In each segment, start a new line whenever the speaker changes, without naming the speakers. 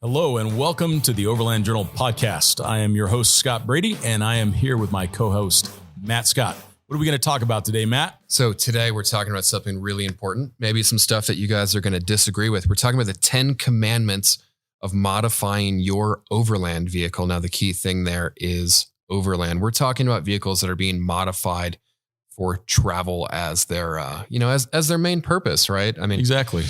Hello and welcome to the Overland Journal podcast. I am your host, Scott Brady, and I am here with my co-host, Matt Scott. What are we going to talk about today, Matt?
So today we're talking about something really important, maybe some stuff that you guys are going to disagree with. We're talking about the 10 commandments of modifying your Overland vehicle. Now, the key thing there is Overland. We're talking about vehicles that are being modified for travel as their, as their main purpose, right? I mean,
exactly.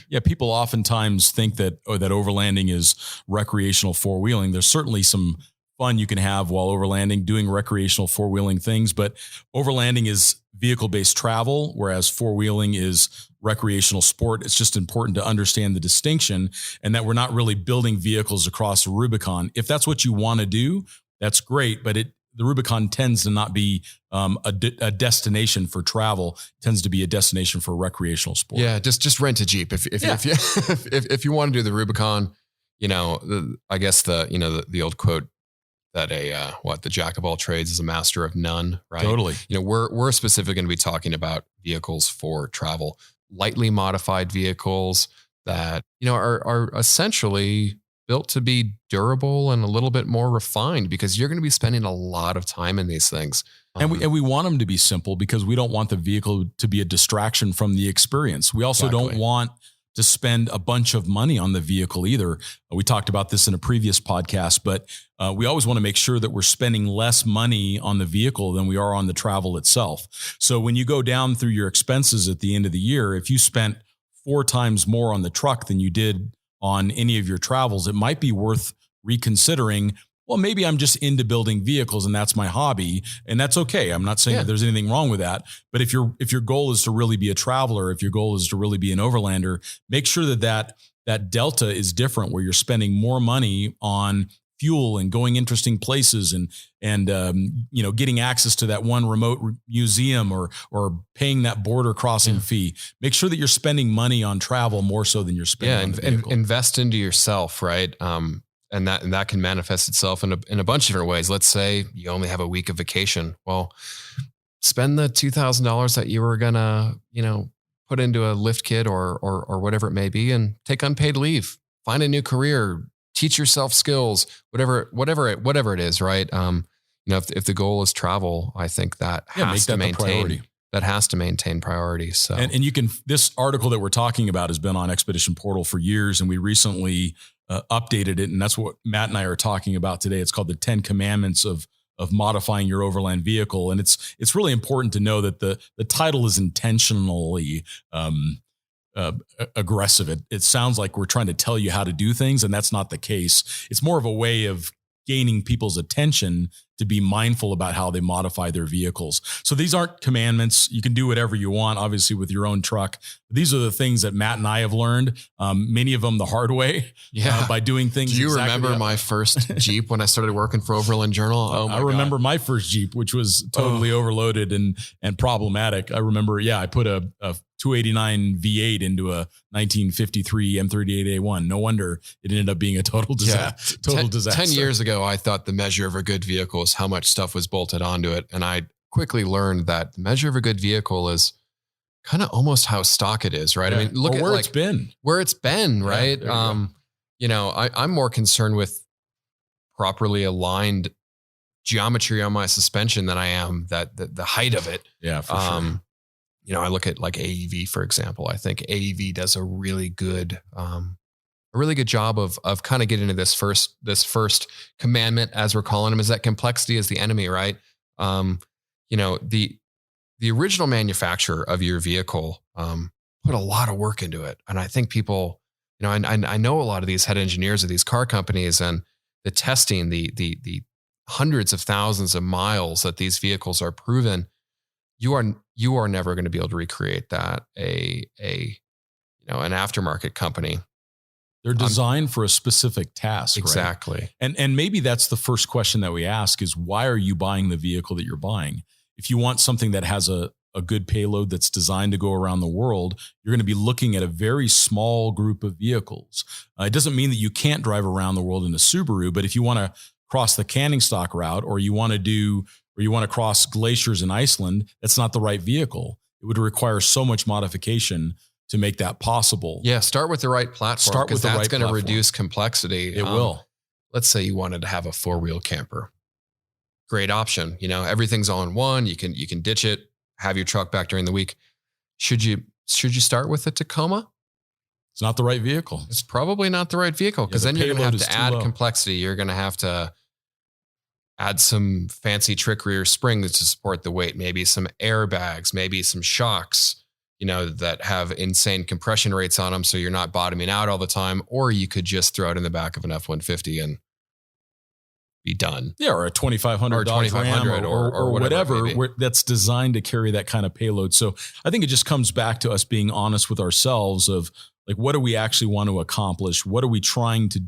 Yeah, people oftentimes think that that overlanding is recreational four-wheeling. There's certainly some fun you can have while overlanding, doing recreational four-wheeling things, but overlanding is vehicle-based travel, whereas four-wheeling is recreational sport. It's just important to understand the distinction and that we're not really building vehicles across the Rubicon. If that's what you want to do, that's great, but the Rubicon tends to not be a destination for travel. It tends to be a destination for recreational sport.
Yeah, just rent a Jeep if you want to do the Rubicon. I guess the old quote that the jack of all trades is a master of none, right?
Totally.
We're specifically going to be talking about vehicles for travel, lightly modified vehicles that are essentially built to be durable and a little bit more refined, because you're going to be spending a lot of time in these things.
And we want them to be simple because we don't want the vehicle to be a distraction from the experience. We also don't want to spend a bunch of money on the vehicle either. We talked about this in a previous podcast, but we always want to make sure that we're spending less money on the vehicle than we are on the travel itself. So when you go down through your expenses at the end of the year, if you spent 4 times more on the truck than you did on any of your travels, it might be worth reconsidering. Well, maybe I'm just into building vehicles and that's my hobby, and that's okay. I'm not saying that there's anything wrong with that. But if your goal is to really be a traveler, if your goal is to really be an overlander, make sure that delta is different, where you're spending more money on fuel and going interesting places and getting access to that one remote museum or paying that border crossing fee. Make sure that you're spending money on travel more so than you're spending on the vehicle.
Invest into yourself, right? And that can manifest itself in a bunch of different ways. Let's say you only have a week of vacation. Well, spend the $2,000 that you were gonna, put into a lift kit or whatever it may be, and take unpaid leave. Find a new career. Teach yourself skills. Whatever it is, right? If the goal is travel, I think that has to maintain. That has to maintain priority. So,
and this article that we're talking about has been on Expedition Portal for years, and we recently updated it, and that's what Matt and I are talking about today. It's called the 10 Commandments of modifying your overland vehicle, and it's really important to know that the title is intentionally aggressive. It sounds like we're trying to tell you how to do things, and that's not the case. It's more of a way of gaining people's attention to be mindful about how they modify their vehicles. So these aren't commandments. You can do whatever you want, obviously, with your own truck. These are the things that Matt and I have learned, many of them the hard way, by doing things.
Do you remember my first Jeep when I started working for Overland Journal?
I remember my first Jeep, which was totally overloaded and problematic. I remember, I put a 289 V8 into a 1953 M38A1. No wonder it ended up being a total disaster.
10 years ago, I thought the measure of a good vehicle is how much stuff was bolted onto it. And I quickly learned that the measure of a good vehicle is kind of almost how stock it is, right?
Yeah.
I mean, look at
where it's been.
Where it's been, right? I'm more concerned with properly aligned geometry on my suspension than I am the height of it.
Yeah, for sure.
I look at like AEV, for example. I think AEV does a really good job of kind of getting into this first commandment, as we're calling them, is that complexity is the enemy, right? The original manufacturer of your vehicle put a lot of work into it, and I think people, I know a lot of these head engineers of these car companies, and the testing, the hundreds of thousands of miles that these vehicles are proven. You are never going to be able to recreate that. An aftermarket company.
They're designed for a specific task.
Exactly.
Right? And maybe that's the first question that we ask is, why are you buying the vehicle that you're buying? If you want something that has a good payload that's designed to go around the world, you're going to be looking at a very small group of vehicles. It doesn't mean that you can't drive around the world in a Subaru, but if you want to cross the canning stock route, or you want to cross glaciers in Iceland, that's not the right vehicle. It would require so much modification to make that possible.
Yeah. Start with the right platform, because that's going to reduce complexity.
It will.
Let's say you wanted to have a 4-wheel camper. Great option. Everything's all in one. You can ditch it, have your truck back during the week. Should you start with a Tacoma?
It's not the right vehicle.
It's probably not the right vehicle, because then you're going to have to add complexity. You're going to have to add some fancy trick rear springs to support the weight, maybe some airbags, maybe some shocks, that have insane compression rates on them, so you're not bottoming out all the time. Or you could just throw it in the back of an F-150 and be done.
Yeah, or a 2500 Dodge Ram or whatever that's designed to carry that kind of payload. So I think it just comes back to us being honest with ourselves of like, what do we actually want to accomplish? Where are we trying to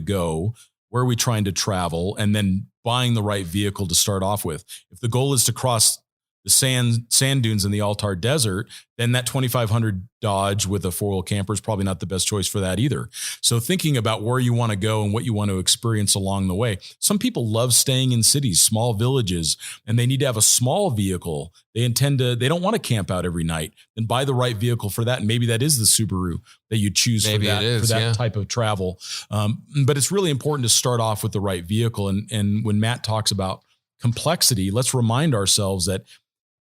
go? Where are we trying to travel? And then buying the right vehicle to start off with. If the goal is to cross the sand dunes in the Altar Desert, then that 2500 Dodge with a 4-wheel camper is probably not the best choice for that either. So thinking about where you want to go and what you want to experience along the way. Some people love staying in cities, small villages, and they need to have a small vehicle. They don't want to camp out every night. Then buy the right vehicle for that. And maybe that is the Subaru that you choose for that type of travel. But it's really important to start off with the right vehicle. And when Matt talks about complexity, let's remind ourselves that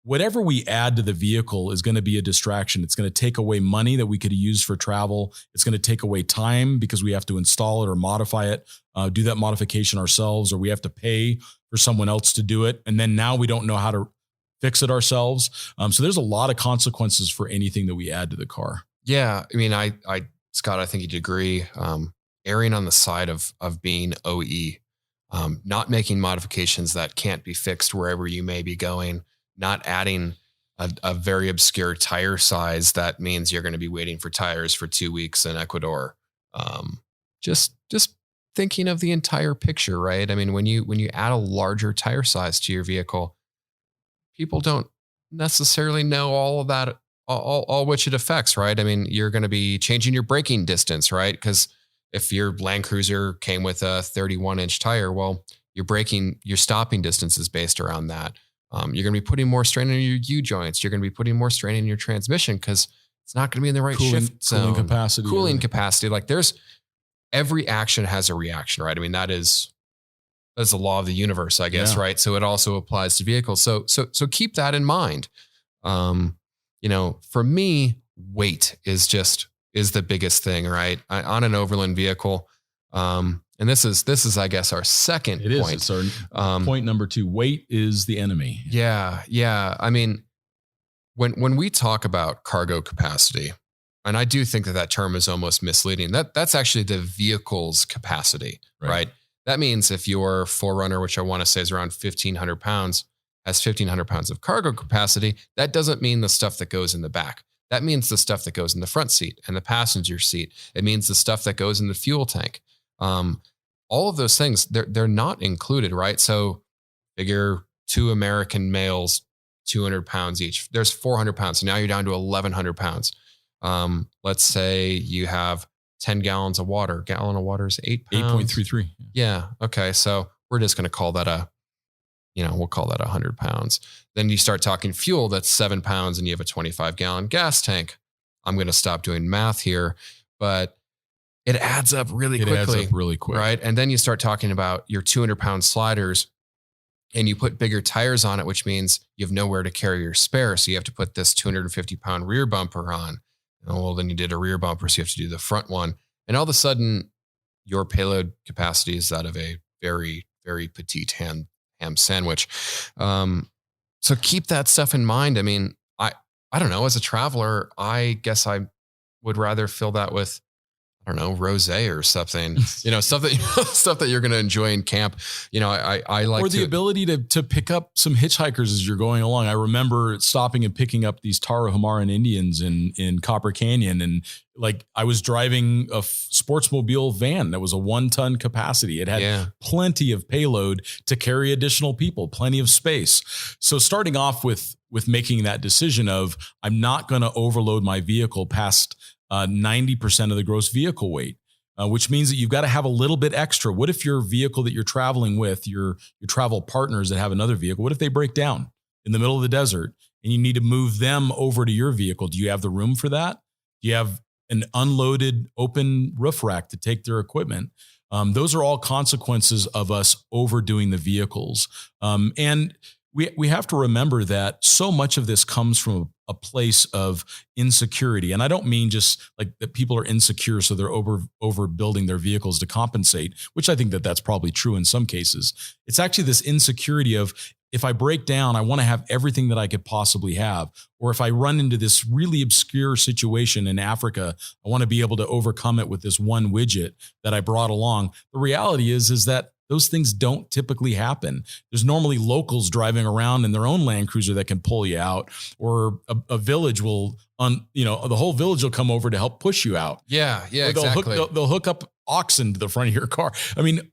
whatever we add to the vehicle is going to be a distraction. It's going to take away money that we could use for travel. It's going to take away time because we have to install it or modify it, do that modification ourselves, or we have to pay for someone else to do it. And then now we don't know how to fix it ourselves. So there's a lot of consequences for anything that we add to the car.
Yeah. I mean, Scott, I think you'd agree, erring on the side of being OE, not making modifications that can't be fixed wherever you may be going, not adding a very obscure tire size that means you're going to be waiting for tires for 2 weeks in Ecuador. Just thinking of the entire picture, right? I mean, when you add a larger tire size to your vehicle, people don't necessarily know all of that, all which it affects, right? I mean, you're going to be changing your braking distance, right? Because if your Land Cruiser came with a 31-inch tire, well, your stopping distance is based around that. You're going to be putting more strain on your U-joints. You're going to be putting more strain in your transmission because it's not going to be in the right shift zone. Cooling capacity. Like every action has a reaction, right? I mean, that's the law of the universe, I guess, right? So it also applies to vehicles. So keep that in mind. For me, weight is the biggest thing, right? On an Overland vehicle, and this is, I guess, our second point. It is. It's our
point number 2. Weight is the enemy.
Yeah. Yeah. I mean, when we talk about cargo capacity, and I do think that term is almost misleading, that's actually the vehicle's capacity, right? That means if your 4Runner, which I want to say is around 1,500 pounds, has 1,500 pounds of cargo capacity, that doesn't mean the stuff that goes in the back. That means the stuff that goes in the front seat and the passenger seat. It means the stuff that goes in the fuel tank. All of those things, they're not included, right? So figure 2 American males, 200 pounds each. There's 400 pounds. So now you're down to 1,100 pounds. Let's say you have 10 gallons of water. Gallon of water is 8 pounds.
8.33.
Yeah. Okay. So we're just going to call that we'll call that 100 pounds. Then you start talking fuel, that's 7 pounds, and you have a 25-gallon gas tank. I'm going to stop doing math here, but it adds up really quickly. It adds up really quick. Right. And then you start talking about your 200-pound sliders and you put bigger tires on it, which means you have nowhere to carry your spare. So you have to put this 250-pound rear bumper on. Well, then you did a rear bumper, so you have to do the front one. And all of a sudden, your payload capacity is that of a very, very petite ham sandwich. So keep that stuff in mind. I mean, I don't know, as a traveler, I guess I would rather fill that with, I don't know, rosé or something, stuff that you're going to enjoy in camp. I like, or
the ability to pick up some hitchhikers as you're going along. I remember stopping and picking up these Tarahumara Indians in Copper Canyon. And like, I was driving a sportsmobile van that was a 1-ton capacity. It had plenty of payload to carry additional people, plenty of space. So starting off with making that decision of, I'm not going to overload my vehicle past 90% of the gross vehicle weight, which means that you've got to have a little bit extra. What if your vehicle that you're traveling with, your travel partners that have another vehicle, what if they break down in the middle of the desert and you need to move them over to your vehicle. Do you have the room for that? Do you have an unloaded open roof rack to take their equipment? Those are all consequences of us overdoing the vehicles. And we have to remember that so much of this comes from a place of insecurity. And I don't mean just like that people are insecure, so they're overbuilding their vehicles to compensate, which I think that that's probably true in some cases. It's actually this insecurity of, if I break down, I want to have everything that I could possibly have. Or if I run into this really obscure situation in Africa, I want to be able to overcome it with this one widget that I brought along. The reality is that those things don't typically happen. There's normally locals driving around in their own Land Cruiser that can pull you out, or a village will, the whole village will come over to help push you out.
Yeah, exactly.
They'll hook up oxen to the front of your car. I mean,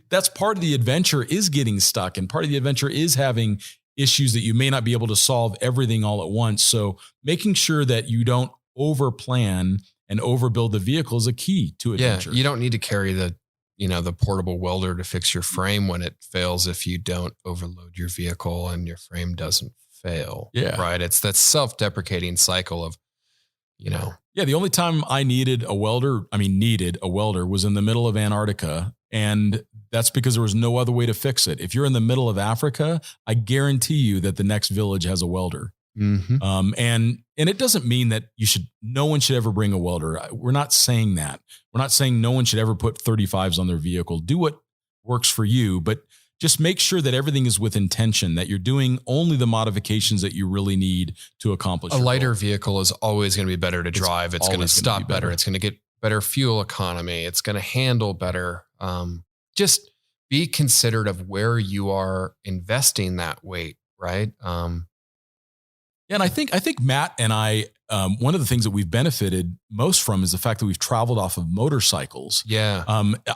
that's part of the adventure, is getting stuck, and part of the adventure is having issues that you may not be able to solve everything all at once. So making sure that you don't overplan and overbuild the vehicle is a key to adventure.
Yeah, you don't need to carry the portable welder to fix your frame when it fails if you don't overload your vehicle and your frame doesn't fail.
Yeah.
Right. It's that self-deprecating cycle of,
Yeah. The only time I needed a welder was in the middle of Antarctica. And that's because there was no other way to fix it. If you're in the middle of Africa, I guarantee you that the next village has a welder.
Mm-hmm.
And it doesn't mean that no one should ever bring a welder. We're not saying that. We're not saying no one should ever put 35s on their vehicle. Do what works for you, but just make sure that everything is with intention, that you're doing only the modifications that you really need to accomplish.
A lighter vehicle is always going to be better to drive. It's going to stop better. It's going to get better fuel economy. It's going to handle better. Just be considerate of where you are investing that weight, right?
And I think Matt and I, one of the things that we've benefited most from is the fact that we've traveled off of motorcycles.
Yeah.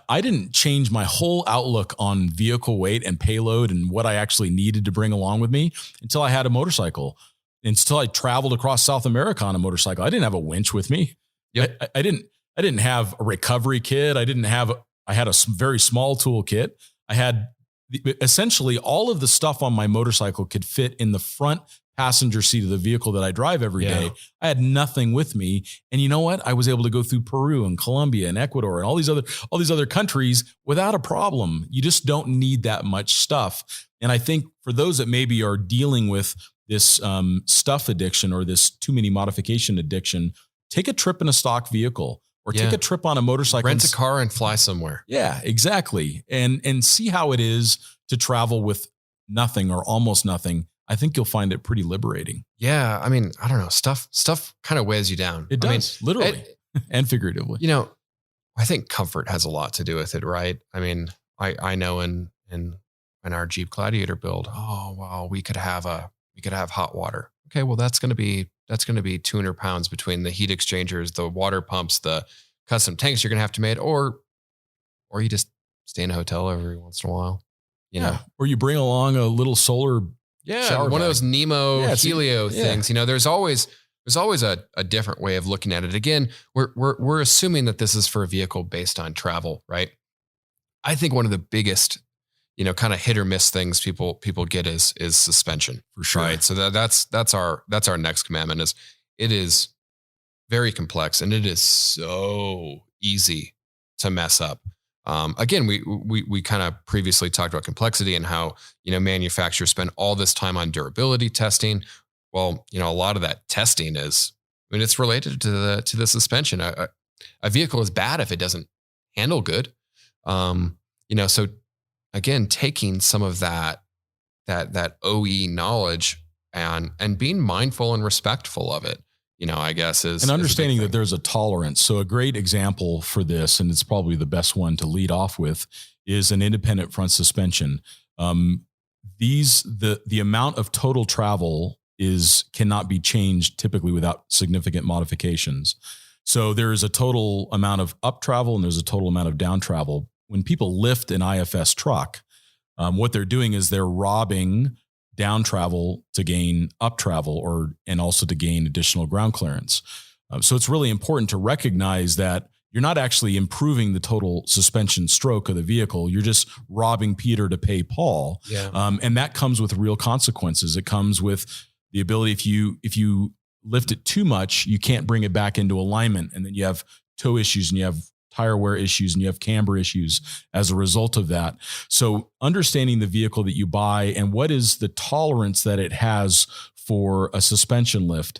I didn't change my whole outlook on vehicle weight and payload and what I actually needed to bring along with me until I had a motorcycle. Until I traveled across South America on a motorcycle. I didn't have a winch with me.
Yep.
I didn't have a recovery kit. I had a very small toolkit. I had essentially all of the stuff on my motorcycle could fit in the front passenger seat of the vehicle that I drive every day. I had nothing with me. And you know what? I was able to go through Peru and Colombia and Ecuador and all these other countries without a problem. You just don't need that much stuff. And I think for those that maybe are dealing with this stuff addiction or this too many modification addiction, take a trip in a stock vehicle or take a trip on a motorcycle.
Rent a car and fly somewhere.
Yeah, exactly. And see how it is to travel with nothing or almost nothing. I think you'll find it pretty liberating.
Yeah. I mean, I don't know. Stuff kind of weighs you down.
It does, literally and figuratively.
I think comfort has a lot to do with it, right? I mean, I know in our Jeep Gladiator build, oh, well, we could have hot water. Okay. Well, that's going to be 200 pounds between the heat exchangers, the water pumps, the custom tanks you're going to have to make, or you just stay in a hotel every once in a while, you know,
or you bring along a little solar.
Yeah. One of those Nemo Helio things, there's always a different way of looking at it. Again, we're assuming that this is for a vehicle based on travel, right? I think one of the biggest, kind of hit or miss things people get is suspension,
for sure.
Right. So that's our next commandment is it is very complex and it is so easy to mess up. Again, we kind of previously talked about complexity and how, manufacturers spend all this time on durability testing. Well, a lot of that testing it's related to the suspension. A vehicle is bad if it doesn't handle good. So again, taking some of that OE knowledge and being mindful and respectful of it, I guess is.
And understanding that there's a tolerance. So a great example for this, and it's probably the best one to lead off with, is an independent front suspension. The amount of total travel cannot be changed typically without significant modifications. So there is a total amount of up travel and there's a total amount of down travel. When people lift an IFS truck, what they're doing is they're robbing down travel to gain up travel and also to gain additional ground clearance. So it's really important to recognize that you're not actually improving the total suspension stroke of the vehicle. You're just robbing Peter to pay Paul.
Yeah.
And that comes with real consequences. It comes with The ability, if you lift it too much, you can't bring it back into alignment. And then you have toe issues and you have tire wear issues and you have camber issues as a result of that. So understanding the vehicle that you buy and what is the tolerance that it has for a suspension lift.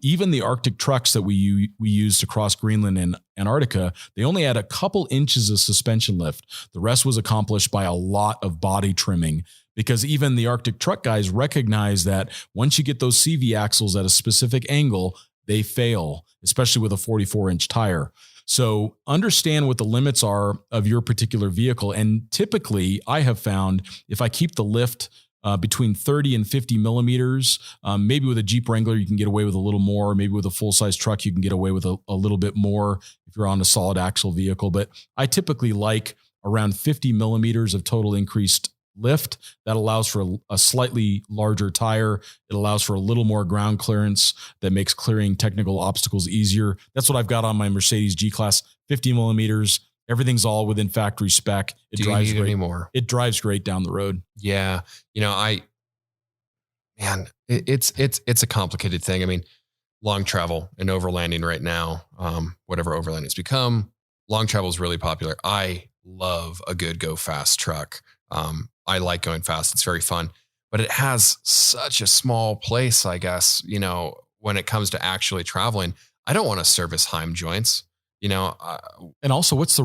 Even the Arctic trucks that we used to cross Greenland and Antarctica, they only had a couple inches of suspension lift. The rest was accomplished by a lot of body trimming, because even the Arctic truck guys recognize that once you get those CV axles at a specific angle, they fail, especially with a 44-inch tire. So understand what the limits are of your particular vehicle. And typically I have found if I keep the lift between 30 and 50 millimeters, maybe with a Jeep Wrangler, you can get away with a little more. Maybe with a full-size truck, you can get away with a little bit more if you're on a solid axle vehicle. But I typically like around 50 millimeters of total increased lift. That allows for a slightly larger tire. It allows for a little more ground clearance that makes clearing technical obstacles easier. That's what I've got on my Mercedes G-Class, 50 millimeters. Everything's all within factory spec.
It drives great anymore.
It drives great down the road.
Yeah. It's a complicated thing. I mean, long travel and overlanding right now, whatever overland has become, long travel is really popular. I love a good go fast truck. I like going fast. It's very fun, but it has such a small place, I guess, when it comes to actually traveling. I don't want to service Heim joints,
and also what's the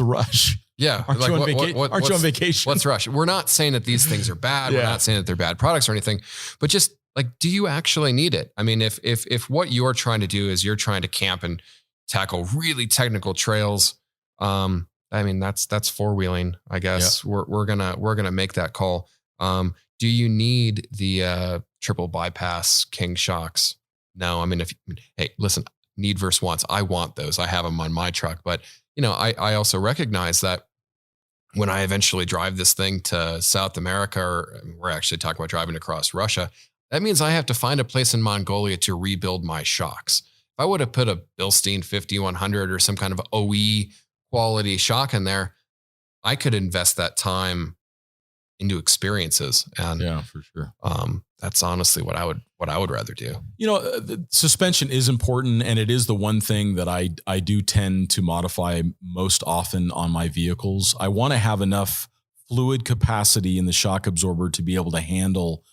rush?
Yeah.
Aren't you on vacation?
What's rush? We're not saying that these things are bad. Yeah. We're not saying that they're bad products or anything, but just like, do you actually need it? I mean, if what you're trying to do is you're trying to camp and tackle really technical trails, that's four-wheeling, I guess. Yeah. We're gonna make that call. Do you need the triple bypass King shocks? No. Hey, listen, need versus wants. I want those. I have them on my truck, but I also recognize that when I eventually drive this thing to South America, or we're actually talking about driving across Russia, that means I have to find a place in Mongolia to rebuild my shocks. If I would have put a Bilstein 5100 or some kind of OE quality shock in there, I could invest that time into experiences. And
yeah, for sure.
That's honestly what I would rather do.
The suspension is important, and it is the one thing that I do tend to modify most often on my vehicles. I want to have enough fluid capacity in the shock absorber to be able to handle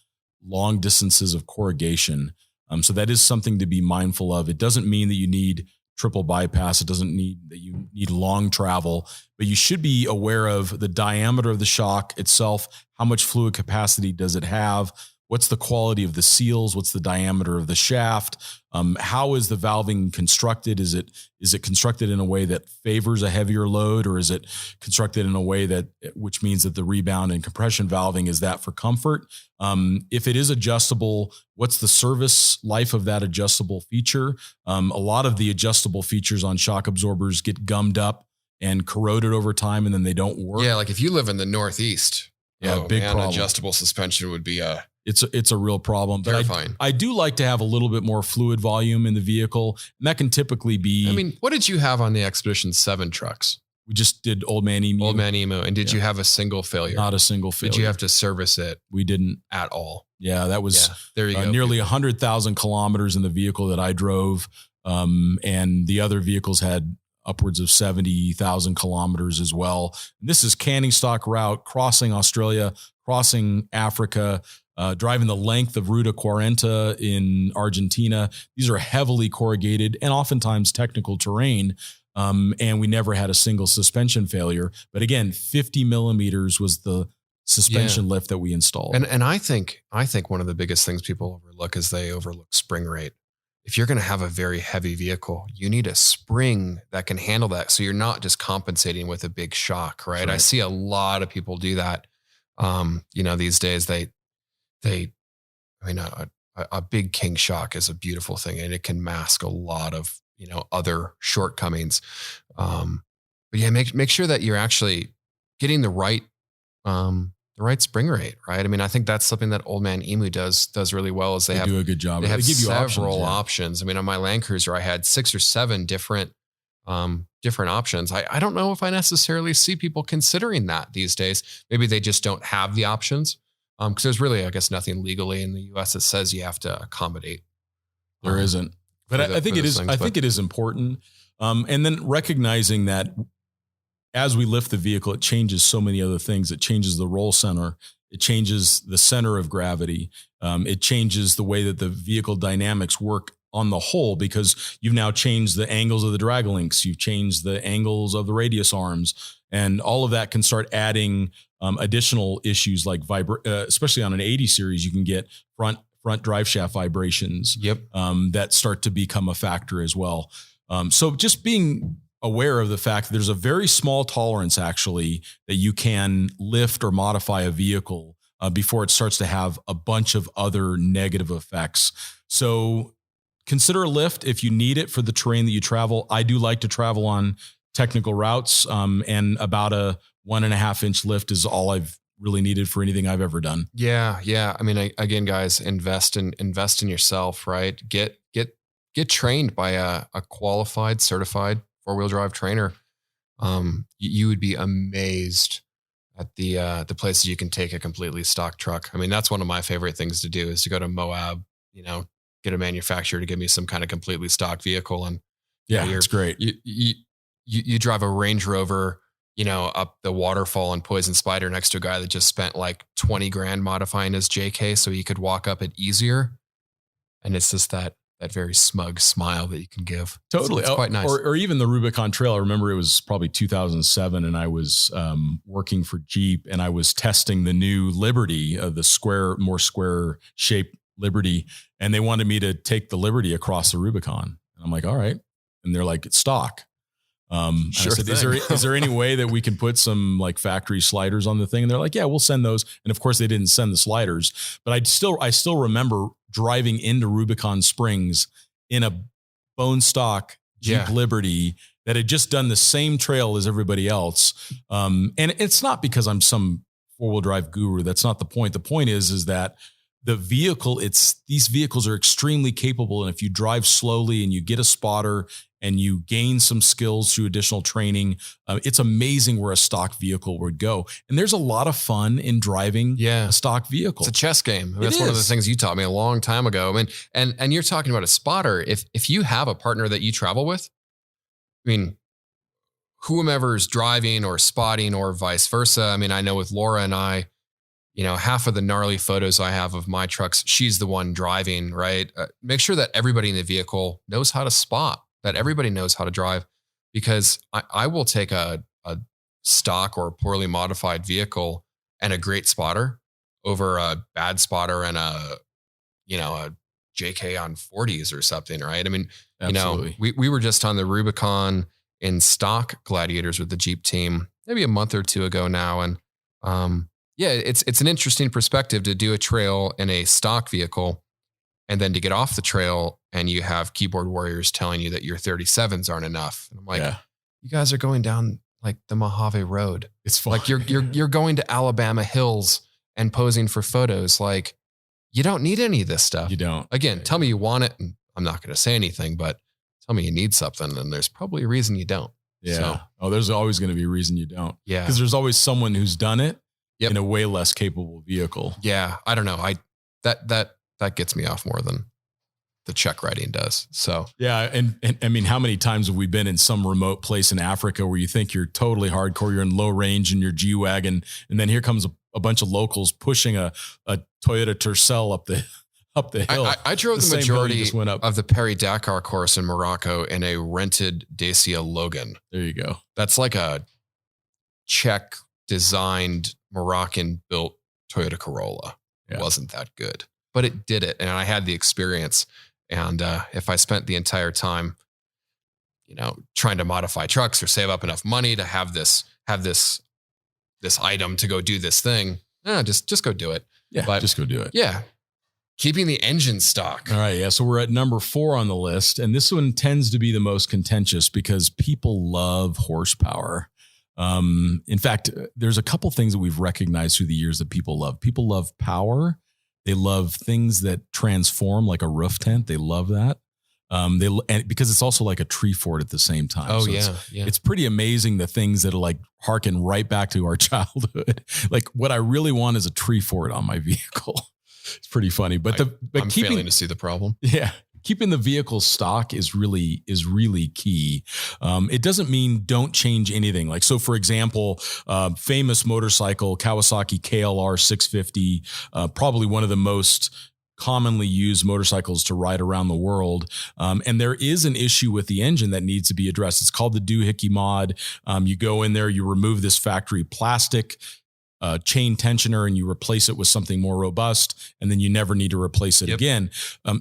long distances of corrugation. So that is something to be mindful of. It doesn't mean that you need triple bypass. It doesn't mean that you need long travel, but you should be aware of the diameter of the shock itself. How much fluid capacity does it have? What's the quality of the seals? What's the diameter of the shaft? How is the valving constructed? Is it constructed in a way that favors a heavier load, or is it constructed in a way which means that the rebound and compression valving is that for comfort? If it is adjustable, what's the service life of that adjustable feature? A lot of the adjustable features on shock absorbers get gummed up and corroded over time, and then they don't work.
Yeah, like if you live in the Northeast,
big problem.
Adjustable suspension would be
it's a real problem. But I do like to have a little bit more fluid volume in the vehicle, and that can typically be.
What did you have on the Expedition 7 trucks?
We just did Old Man Emu.
And did you have a single failure?
Not a single failure.
Did you have to service it?
We didn't
at all.
Yeah, that was
there you go.
Nearly 100,000 kilometers in the vehicle that I drove, and the other vehicles had upwards of 70,000 kilometers as well. And this is canning stock route, crossing Australia, crossing Africa, driving the length of Ruta 40 in Argentina. These are heavily corrugated and oftentimes technical terrain. And we never had a single suspension failure. But again, 50 millimeters was the suspension lift that we installed.
And I think one of the biggest things people overlook is they overlook spring rate. If you're going to have a very heavy vehicle, you need a spring that can handle that. So you're not just compensating with a big shock, right? I see a lot of people do that. These days a big King shock is a beautiful thing, and it can mask a lot of, other shortcomings. Make sure that you're actually getting the right spring rate, right? I think that's something that Old Man Emu does really well. Is they do
a good job.
They have give several options. On my Land Cruiser, I had 6 or 7 different options. I don't know if I necessarily see people considering that these days. Maybe they just don't have the options. Because there's really, I guess, nothing legally in the U.S. that says you have to accommodate.
There isn't, but I think it is. I think it is important. And then recognizing that as we lift the vehicle, it changes so many other things. It changes the roll center. It changes the center of gravity. It changes the way that the vehicle dynamics work on the whole, because you've now changed the angles of the drag links. You've changed the angles of the radius arms, and all of that can start adding additional issues like especially on an 80 series, you can get front drive shaft vibrations. That start to become a factor as well. So just being aware of the fact that there's a very small tolerance actually that you can lift or modify a vehicle before it starts to have a bunch of other negative effects. So consider a lift if you need it for the terrain that you travel. I do like to travel on technical routes, and about a 1.5 inch lift is all I've really needed for anything I've ever done.
Yeah. I mean, again, guys, invest in yourself, right? Get trained by a qualified, certified 4-wheel drive trainer. You would be amazed at the places you can take a completely stock truck. I mean, that's one of my favorite things to do is to go to Moab, get a manufacturer to give me some kind of completely stock vehicle. And
it's great.
You drive a Range Rover, up the waterfall in Poison Spider next to a guy that just spent like 20 grand modifying his JK so he could walk up it easier. And it's just that very smug smile that you can give.
Totally.
It's quite nice.
Or even the Rubicon Trail. I remember it was probably 2007 and I was working for Jeep and I was testing the new Liberty, the more square shaped Liberty. And they wanted me to take the Liberty across the Rubicon. And I'm like, all right. And they're like, it's stock. Sure. I said, is there any way that we can put some like factory sliders on the thing? And they're like, yeah, we'll send those. And of course they didn't send the sliders, but I still remember driving into Rubicon Springs in a bone stock Jeep Liberty that had just done the same trail as everybody else. And it's not because I'm some 4-wheel drive guru. That's not the point. The point is that the vehicle, these vehicles are extremely capable. And if you drive slowly and you get a spotter and you gain some skills through additional training, it's amazing where a stock vehicle would go. And there's a lot of fun in driving a stock vehicle.
It's a chess game. That's one of the things you taught me a long time ago. I mean, and you're talking about a spotter. If you have a partner that you travel with, I mean, whomever's driving or spotting or vice versa. I mean, I know with Laura and I, half of the gnarly photos I have of my trucks, she's the one driving, right? Make sure that everybody in the vehicle knows how to spot, that everybody knows how to drive, because I will take a stock or poorly modified vehicle and a great spotter over a bad spotter and a JK on 40s or something, right? I mean,
absolutely.
We were just on the Rubicon in stock Gladiators with the Jeep team maybe a month or two ago now. And, it's an interesting perspective to do a trail in a stock vehicle and then to get off the trail and you have keyboard warriors telling you that your 37s aren't enough. And I'm like, you guys are going down like the Mojave Road.
It's fun.
Like you're going to Alabama hills and posing for photos. Like you don't need any of this stuff.
You don't.
Again, tell me you want it. And I'm not going to say anything, but tell me you need something. And there's probably a reason you don't.
Yeah. So, there's always going to be a reason you don't.
Yeah.
Because there's always someone who's done it in a way less capable vehicle.
Yeah. I don't know. That gets me off more than the check writing does. So
yeah. And I mean, how many times have we been in some remote place in Africa where you think you're totally hardcore, you're in low range in your G-Wagon, and then here comes a bunch of locals pushing a Toyota Tercel up the hill.
I drove the majority of the Paris-Dakar course in Morocco in a rented Dacia Logan.
There you go.
That's like a Czech designed Moroccan built Toyota Corolla. It wasn't that good, but it did it. And I had the experience. And if I spent the entire time, trying to modify trucks or save up enough money to have this item to go do this thing, just go do it.
Yeah. But just go do it.
Yeah. Keeping the engine stock.
All right. Yeah. So we're at number 4 on the list. And this one tends to be the most contentious because people love horsepower. In fact, there's a couple things that we've recognized through the years that people love. People love power. They love things that transform like a roof tent. They love that. And because it's also like a tree fort at the same time.
Oh,
so
yeah.
It's pretty amazing the things that are like harken right back to our childhood. Like what I really want is a tree fort on my vehicle. It's pretty funny, but
I'm failing to see the problem.
Yeah. Keeping the vehicle stock is really key. It doesn't mean don't change anything. Like, so for example, famous motorcycle, Kawasaki KLR 650, probably one of the most commonly used motorcycles to ride around the world. And there is an issue with the engine that needs to be addressed. It's called the doohickey mod. You go in there, you remove this factory plastic chain tensioner and you replace it with something more robust, and then you never need to replace it again.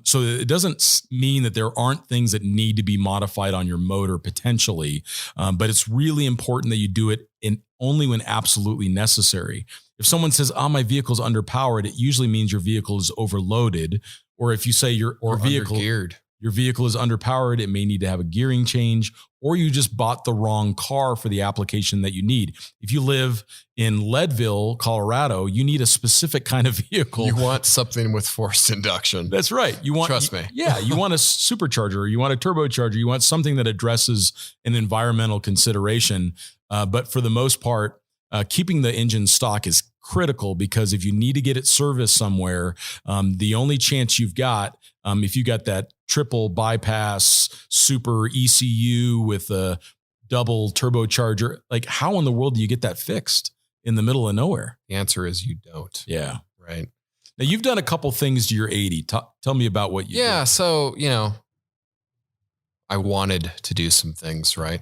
So it doesn't mean that there aren't things that need to be modified on your motor potentially, but it's really important that you do it only when absolutely necessary. If someone says, "Oh, my vehicle's underpowered," it usually means your vehicle is overloaded. Or if you say your vehicle is underpowered, it may need to have a gearing change, or you just bought the wrong car for the application that you need. If you live in Leadville, Colorado, you need a specific kind of vehicle.
You want something with forced induction.
That's right. Trust
me.
Yeah. You want a supercharger, you want a turbocharger, you want something that addresses an environmental consideration. But for the most part, keeping the engine stock is critical, because if you need to get it serviced somewhere, the only chance you've got, if you got that triple bypass super ECU with a double turbocharger, like how in the world do you get that fixed in the middle of nowhere?
The answer is you don't.
Yeah.
Right.
Now you've done a couple things to your 80. Tell me about what you did.
Yeah. So, I wanted to do some things, right?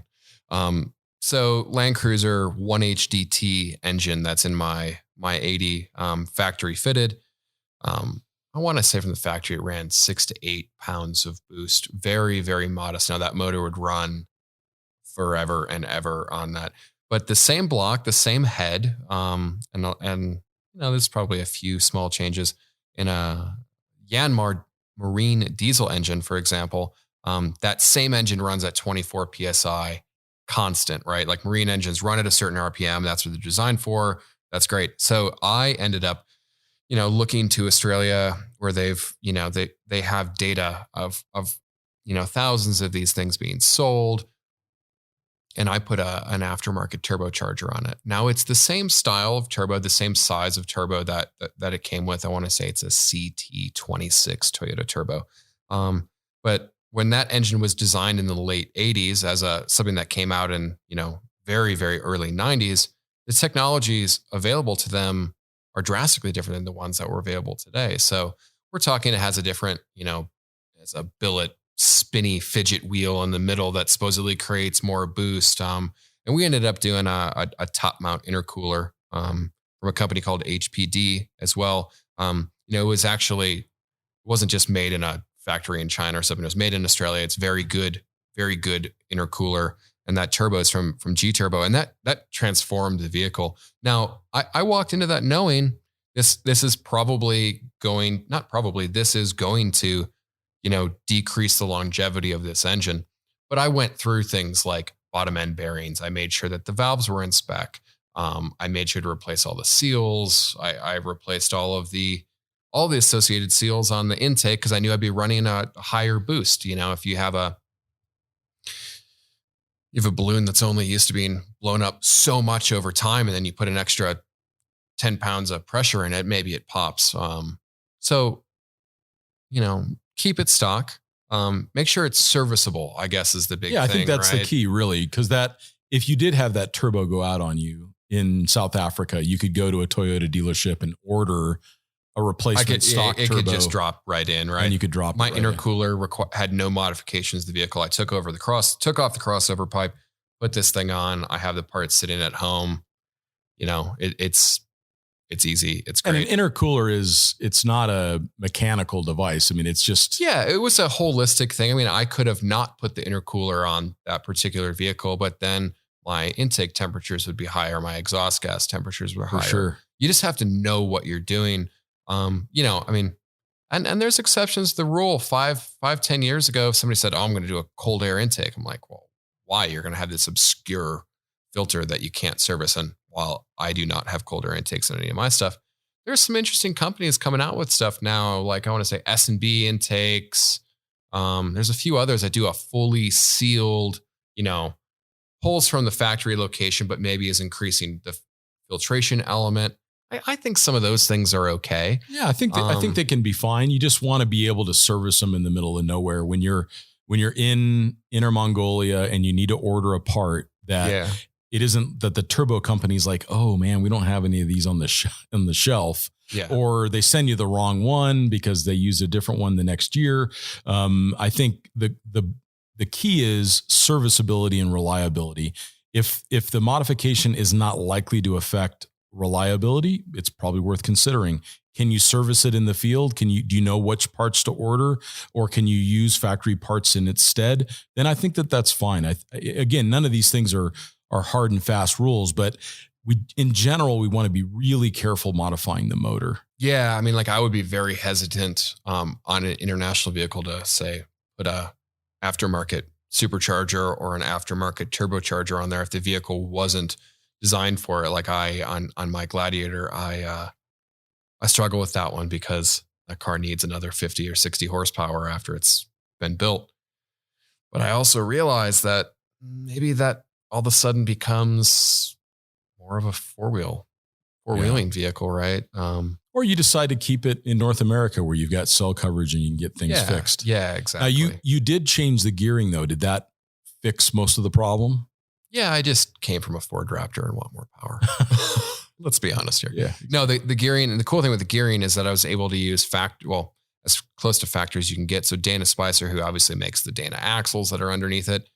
So Land Cruiser 1HDT engine that's in my 80 factory fitted. I want to say from the factory, it ran 6 to 8 pounds of boost. Very, very modest. Now that motor would run forever and ever on that, but the same block, the same head. And there's probably a few small changes in a Yanmar marine diesel engine, for example. That same engine runs at 24 PSI constant, right? Like marine engines run at a certain RPM. That's what they're designed for. That's great. So I ended up, looking to Australia where they've, they have data of thousands of these things being sold. And I put an aftermarket turbocharger on it. Now it's the same style of turbo, the same size of turbo that it came with. I want to say it's a CT26 Toyota turbo. But when that engine was designed in the late 80s as something that came out in, very, very early 90s, the technologies available to them are drastically different than the ones that were available today. So we're talking, it has a different, it's a billet spinny fidget wheel in the middle that supposedly creates more boost. And we ended up doing a top mount intercooler from a company called HPD as well. It wasn't just made in a factory in China or something. It was made in Australia. It's very good intercooler. And that turbo is from G Turbo. And that transformed the vehicle. Now, I walked into that knowing this is this is going to, decrease the longevity of this engine. But I went through things like bottom end bearings. I made sure that the valves were in spec. I made sure to replace all the seals. I replaced all the associated seals on the intake because I knew I'd be running a higher boost. If you have a balloon that's only used to being blown up so much over time, and then you put an extra 10 pounds of pressure in it, maybe it pops. So, keep it stock. Make sure it's serviceable, I guess, is the big thing.
Yeah, I think that's
right?
the key, really, because if you did have that turbo go out on you in South Africa, you could go to a Toyota dealership and order a replacement stock turbo. It
could just drop right in, right?
And you could drop
my intercooler had no modifications to the vehicle. I took off the crossover pipe, put this thing on. I have the parts sitting at home. It's easy. It's great.
And an intercooler it's not a mechanical device. I mean, it's just.
Yeah, it was a holistic thing. I mean, I could have not put the intercooler on that particular vehicle, but then my intake temperatures would be higher. My exhaust gas temperatures were higher.
For sure.
You just have to know what you're doing. And there's exceptions to the rule. 10 years ago, somebody said, "Oh, I'm going to do a cold air intake." I'm like, well, why? You're going to have this obscure filter that you can't service. And while I do not have cold air intakes in any of my stuff, there's some interesting companies coming out with stuff now. Like I want to say S&B intakes, There's a few others that do a fully sealed, pulls from the factory location, but maybe is increasing the filtration element. I think some of those things are okay.
Yeah, I think they can be fine. You just want to be able to service them in the middle of nowhere when you're in Inner Mongolia and you need to order a part that it isn't that the turbo company's like, oh man, we don't have any of these on the shelf.
Yeah.
Or they send you the wrong one because they use a different one the next year. I think the key is serviceability and reliability. If the modification is not likely to affect reliability, it's probably worth considering. Can you service it in the field? Do you know which parts to order, or can you use factory parts in its stead? Then I think that's fine. Again, none of these things are hard and fast rules, but in general, we want to be really careful modifying the motor.
Yeah. I mean, like I would be very hesitant on an international vehicle to say, put a aftermarket supercharger or an aftermarket turbocharger on there if the vehicle wasn't designed for it. Like on my Gladiator, I struggle with that one because that car needs another 50 or 60 horsepower after it's been built. But I also realize that maybe that all of a sudden becomes more of a four-wheeling vehicle, right?
Or you decide to keep it in North America where you've got cell coverage and you can get things fixed.
Yeah, exactly.
You did change the gearing though. Did that fix most of the problem?
Yeah, I just came from a Ford Raptor and want more power. Let's be honest here.
Yeah.
No, the gearing, and the cool thing with the gearing is that I was able to use as close to factory as you can get. So Dana Spicer, who obviously makes the Dana axles that are underneath it,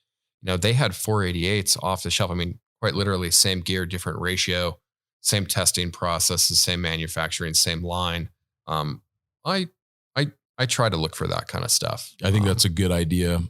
they had 488s off the shelf. I mean, quite literally same gear, different ratio, same testing processes, same manufacturing, same line. I try to look for that kind of stuff.
I think that's a good idea.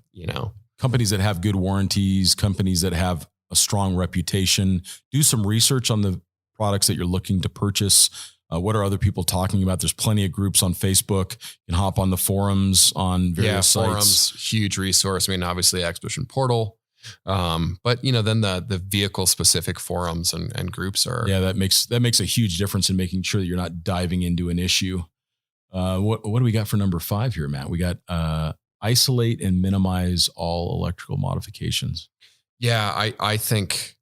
Companies that have good warranties, companies that have a strong reputation, do some research on the products that you're looking to purchase. What are other people talking about? There's plenty of groups on Facebook. You can hop on the forums on various sites.
Forums, huge resource. I mean, obviously Expedition Portal. But then the vehicle specific forums and groups are.
Yeah, that makes a huge difference in making sure that you're not diving into an issue. What do we got for number 5 here, Matt? We got isolate and minimize all electrical modifications.
Yeah, I think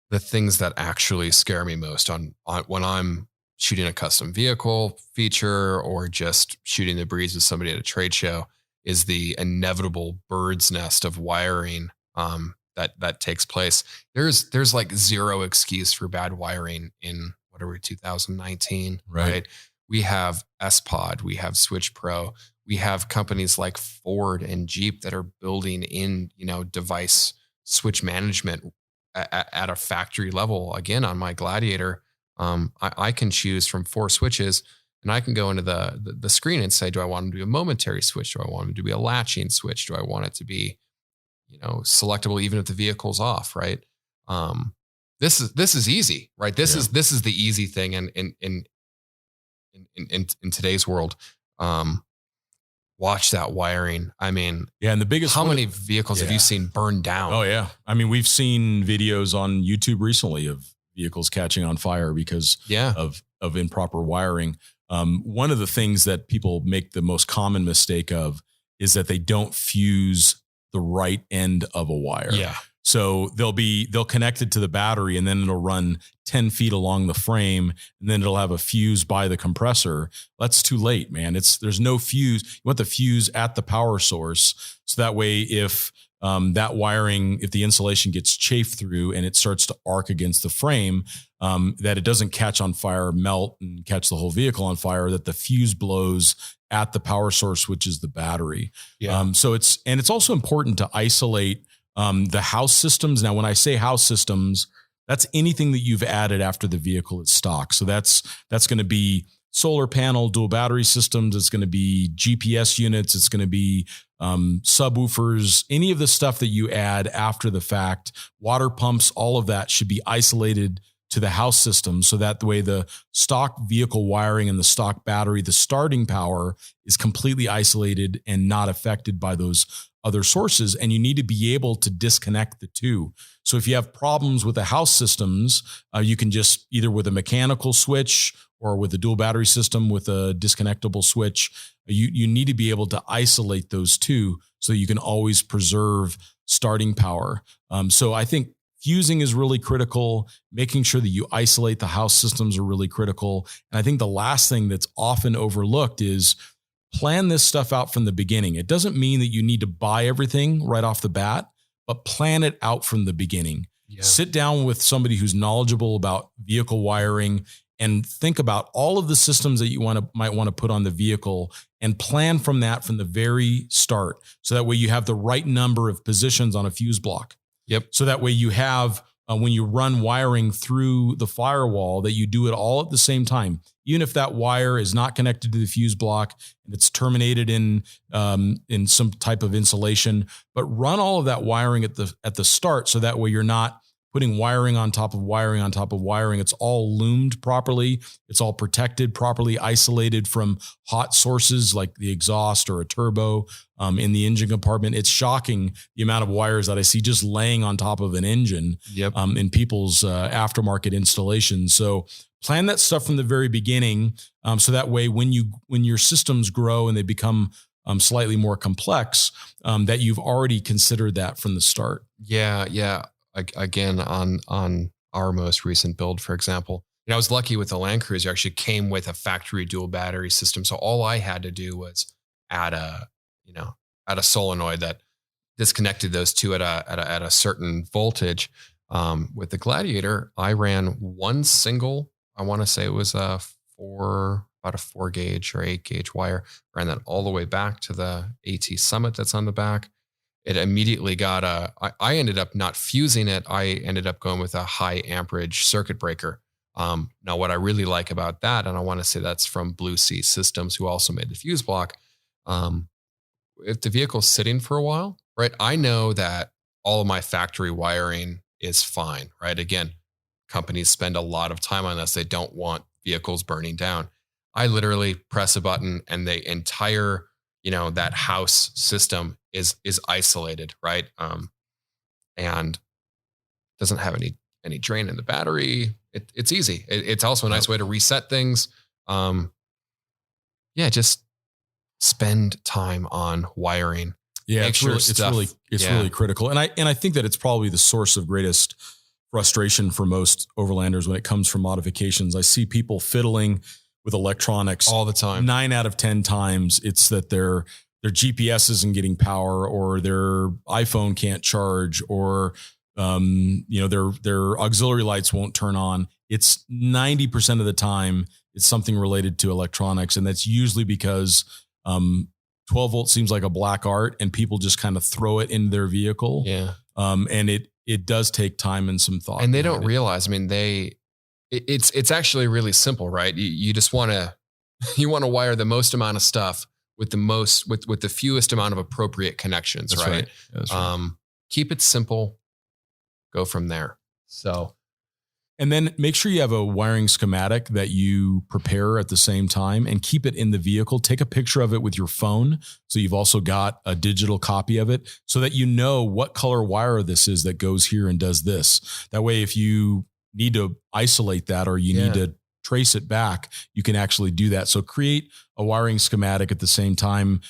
the things that actually scare me most on when I'm shooting a custom vehicle feature or just shooting the breeze with somebody at a trade show is the inevitable bird's nest of wiring that takes place. There's like zero excuse for bad wiring in 2019, right? We have S-Pod, we have Switch Pro, we have companies like Ford and Jeep that are building in, device switch management at a factory level. Again, on my Gladiator, I can choose from 4 switches. And I can go into the screen and say, do I want them to be a momentary switch? Do I want them to be a latching switch? Do I want it to be, selectable even if the vehicle's off? Right. This is easy, right? This is the easy thing in today's world. Watch that wiring. I mean,
and the biggest.
How many vehicles have you seen burned down?
Oh yeah. I mean, we've seen videos on YouTube recently of vehicles catching on fire because of improper wiring. One of the things that people make the most common mistake of is that they don't fuse the right end of a wire.
Yeah.
So they'll connect it to the battery and then it'll run 10 feet along the frame and then it'll have a fuse by the compressor. That's too late, man. There's no fuse. You want the fuse at the power source. So that way, if that wiring, if the insulation gets chafed through and it starts to arc against the frame, that it doesn't catch on fire, melt and catch the whole vehicle on fire, that the fuse blows at the power source, which is the battery.
Yeah.
So it's also important to isolate the house systems. Now, when I say house systems, that's anything that you've added after the vehicle is stock. So that's going to be solar panel, dual battery systems. It's going to be GPS units. It's going to be subwoofers, any of the stuff that you add after the fact, water pumps, all of that should be isolated to the house system. So that the way the stock vehicle wiring and the stock battery, the starting power is completely isolated and not affected by those other sources, and you need to be able to disconnect the two. So if you have problems with the house systems, you can just either with a mechanical switch or with a dual battery system with a disconnectable switch, you need to be able to isolate those two so you can always preserve starting power. So I think fusing is really critical. Making sure that you isolate the house systems are really critical. And I think the last thing that's often overlooked is plan this stuff out from the beginning. It doesn't mean that you need to buy everything right off the bat, but plan it out from the beginning. Yeah. Sit down with somebody who's knowledgeable about vehicle wiring and think about all of the systems that you might want to put on the vehicle and plan from that from the very start. So that way you have the right number of positions on a fuse block.
Yep.
So that way you have, when you run wiring through the firewall, that you do it all at the same time. Even if that wire is not connected to the fuse block and it's terminated in some type of insulation, but run all of that wiring at the start. So that way you're not putting wiring on top of wiring on top of wiring. It's all loomed properly. It's all protected, properly isolated from hot sources like the exhaust or a turbo in the engine compartment. It's shocking the amount of wires that I see just laying on top of an engine in people's aftermarket installations. So plan that stuff from the very beginning. So that way, when your systems grow and they become slightly more complex, that you've already considered that from the start.
Yeah. Again, on our most recent build, for example, I was lucky with the Land Cruiser. Actually came with a factory dual battery system. So all I had to do was add a solenoid that disconnected those two at a certain voltage. With the Gladiator, I ran one single, I want to say it was about a 4 gauge or 8 gauge wire, ran that all the way back to the AT Summit that's on the back. It immediately got I ended up not fusing it. I ended up going with a high amperage circuit breaker. Now what I really like about that, and I want to say that's from Blue Sea Systems, who also made the fuse block. If the vehicle's sitting for a while, right, I know that all of my factory wiring is fine, right? Again, companies spend a lot of time on this. They don't want vehicles burning down. I literally press a button and the entire, that house system is isolated, right? And doesn't have any drain in the battery. It's easy. It's also a nice way to reset things. Just spend time on wiring.
Yeah, it's really critical. And I think that it's probably the source of greatest frustration for most overlanders when it comes from modifications. I see people fiddling with electronics
all the time.
9 out of 10 times it's that their GPS isn't getting power, or their iPhone can't charge, or their auxiliary lights won't turn on. It's 90% of the time it's something related to electronics, and that's usually because 12 volts seems like a black art, and people just kind of throw it into their vehicle.
Yeah.
And it does take time and some thought.
And they don't realize. I mean, it's actually really simple, right? You just want to wire the most amount of stuff with the fewest amount of appropriate connections.
That's right. That's right.
Keep it simple. Go from there. So.
And then make sure you have a wiring schematic that you prepare at the same time, and keep it in the vehicle. Take a picture of it with your phone, so you've also got a digital copy of it, so that you know what color wire this is that goes here and does this. That way, if you need to isolate that or you need to trace it back, you can actually do that. So create a wiring schematic at the same time.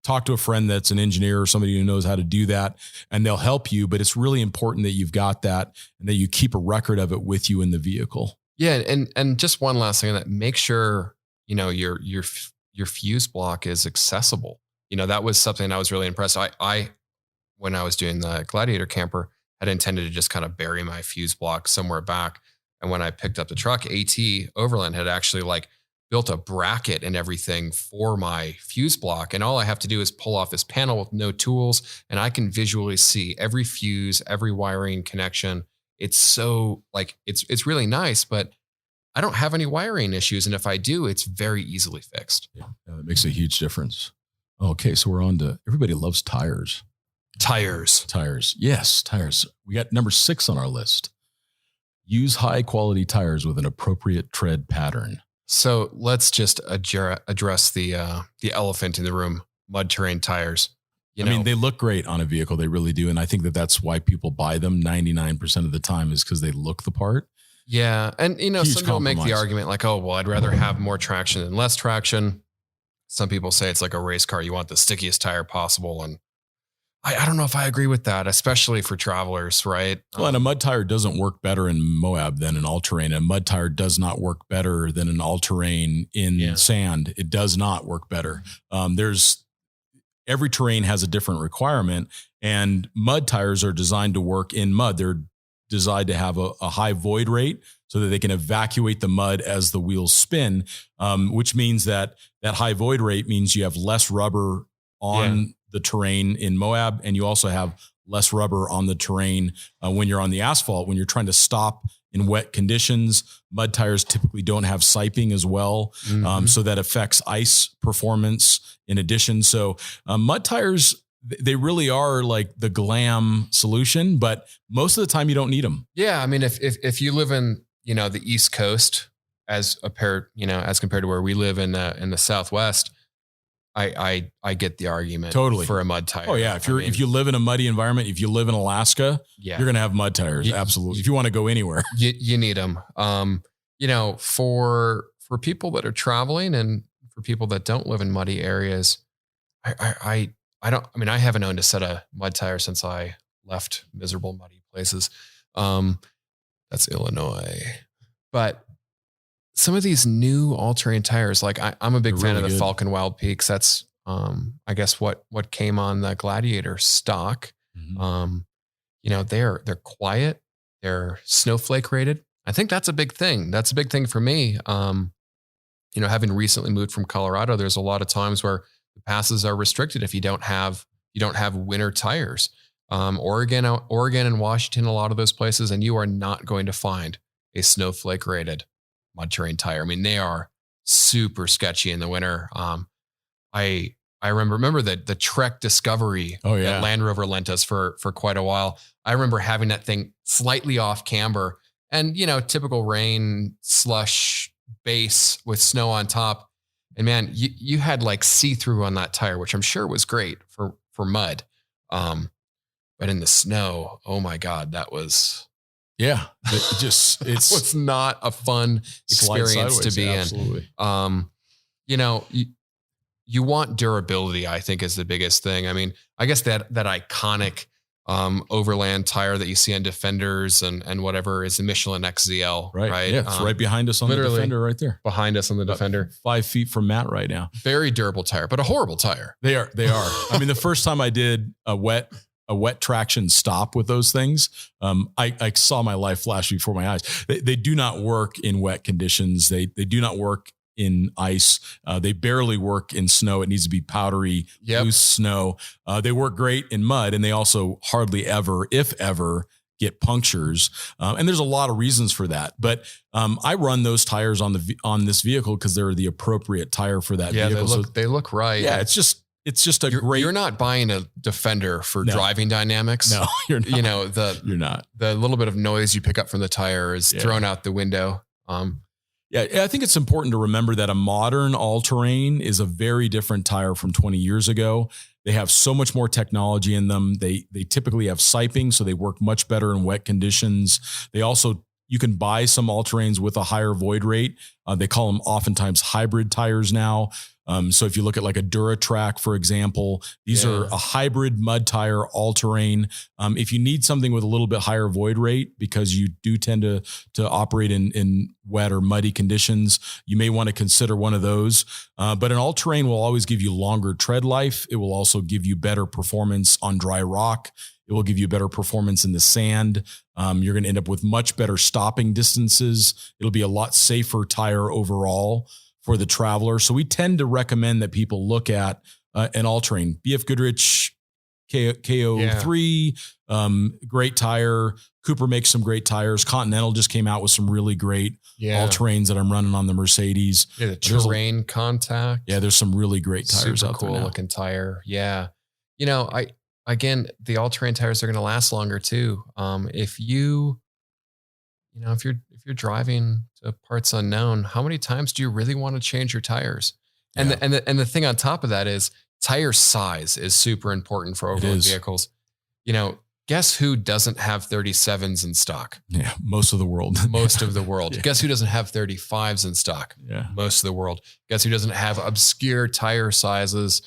Talk to a friend that's an engineer or somebody who knows how to do that, and they'll help you. But it's really important that you've got that and that you keep a record of it with you in the vehicle.
Yeah. And just one last thing on that, make sure, your fuse block is accessible. That was something I was really impressed. When I was doing the Gladiator camper, had intended to just kind of bury my fuse block somewhere back. And when I picked up the truck, AT Overland had actually built a bracket and everything for my fuse block. And all I have to do is pull off this panel with no tools, and I can visually see every fuse, every wiring connection. It's so it's really nice, but I don't have any wiring issues. And if I do, it's very easily fixed.
Yeah, that makes a huge difference. Okay. So we're on to, everybody loves tires. Tires. Yes. Tires. We got number 6 on our list. Use high quality tires with an appropriate tread pattern.
So let's just address the elephant in the room: mud terrain tires. You know,
I mean, they look great on a vehicle. They really do. And I think that that's why people buy them 99% of the time is because they look the part.
yeah. And, you know,
Huge
some people make the
compromise.
argument like, oh, well, I'd rather have more traction than less traction. Some people say it's like a race car. You want the stickiest tire possible. And I don't know if I agree with that, especially for travelers, right?
Well, and a mud tire doesn't work better in Moab than an all-terrain. A mud tire does not work better than an all-terrain in sand. It does not work better. Every terrain has a different requirement, and mud tires are designed to work in mud. They're designed to have a high void rate so that they can evacuate the mud as the wheels spin, which means that high void rate means you have less rubber on the terrain in Moab, and you also have less rubber on the terrain when you're on the asphalt. When you're trying to stop in wet conditions, mud tires typically don't have siping as well, so that affects ice performance in addition. So mud tires, they really are like the glam solution, but most of the time you don't need them.
Yeah, I mean, if you live in, you know, the East Coast as compared to where we live in the Southwest, I get the argument
totally
for a mud tire.
Oh yeah. If you live in a muddy environment, if you live in Alaska, you're going to have mud tires. Absolutely. If you want to go anywhere,
you need them. You know, for people that are traveling and for people that don't live in muddy areas, I haven't owned a set of mud tires since I left miserable muddy places. That's Illinois, but some of these new all-terrain tires, like I'm a big fan of the Falcon Wild Peaks. That's, I guess what came on the Gladiator stock. You know, they're quiet, they're snowflake rated. I think that's a big thing. That's a big thing for me. You know, having recently moved from Colorado, there's a lot of times where the passes are restricted if you don't have winter tires. Oregon and Washington, a lot of those places, and you are not going to find a snowflake rated mud terrain tire. I mean, they are super sketchy in the winter. I remember the Trek Discovery that Land Rover lent us for quite a while. I remember having that thing slightly off camber and, you know, typical rain, slush base with snow on top. And man, you had like see-through on that tire, which I'm sure was great for mud. But in the snow, oh my God, that was...
Yeah, it
was not a fun experience to be in. You know, you want durability, I think, is the biggest thing. I mean, I guess that iconic Overland tire that you see on Defenders and whatever is the Michelin XZL, right?
Yeah, it's right behind us on the Defender right there.
Behind us on the Defender.
5 feet from Matt right now.
Very durable tire, but a horrible tire.
They are. I mean, the first time I did a wet traction stop with those things, I saw my life flash before my eyes. They do not work in wet conditions. They do not work in ice. They barely work in snow. It needs to be powdery, loose snow. They work great in mud, and they also hardly ever, if ever, get punctures. And there's a lot of reasons for that. But I run those tires on this vehicle because they're the appropriate tire for that vehicle.
Yeah, they look right.
Yeah, it's just
You're not buying a Defender for driving dynamics.
No, you're not.
You know,
you're not.
The little bit of noise you pick up from the tire is thrown out the window.
Yeah, I think it's important to remember that a modern all-terrain is a very different tire from 20 years ago. They have so much more technology in them. They typically have siping, so they work much better in wet conditions. You can buy some all-terrains with a higher void rate. They call them oftentimes hybrid tires now. So if you look at like a DuraTrack, for example, these are a hybrid mud tire all-terrain. If you need something with a little bit higher void rate, because you do tend to operate in wet or muddy conditions, you may want to consider one of those. But an all-terrain will always give you longer tread life. It will also give you better performance on dry rock. It will give you better performance in the sand. You're going to end up with much better stopping distances. It'll be a lot safer tire overall for the traveler. So we tend to recommend that people look at an all-terrain. BF Goodrich KO3, great tire. Cooper makes some great tires. Continental just came out with some really great all-terrains that I'm running on the Mercedes.
Yeah, the Terrain Contact.
Yeah, there's some really great tires out there.
Super cool looking tire. Yeah. You know, again, the all-terrain tires are going to last longer too. If you're driving to parts unknown, how many times do you really want to change your tires? And the thing on top of that is tire size is super important for Overland vehicles. Guess who doesn't have 37s in stock?
Yeah, most of the world.
Most of the world. Yeah. Guess who doesn't have 35s in stock?
Yeah.
Most of the world. Guess who doesn't have obscure tire sizes,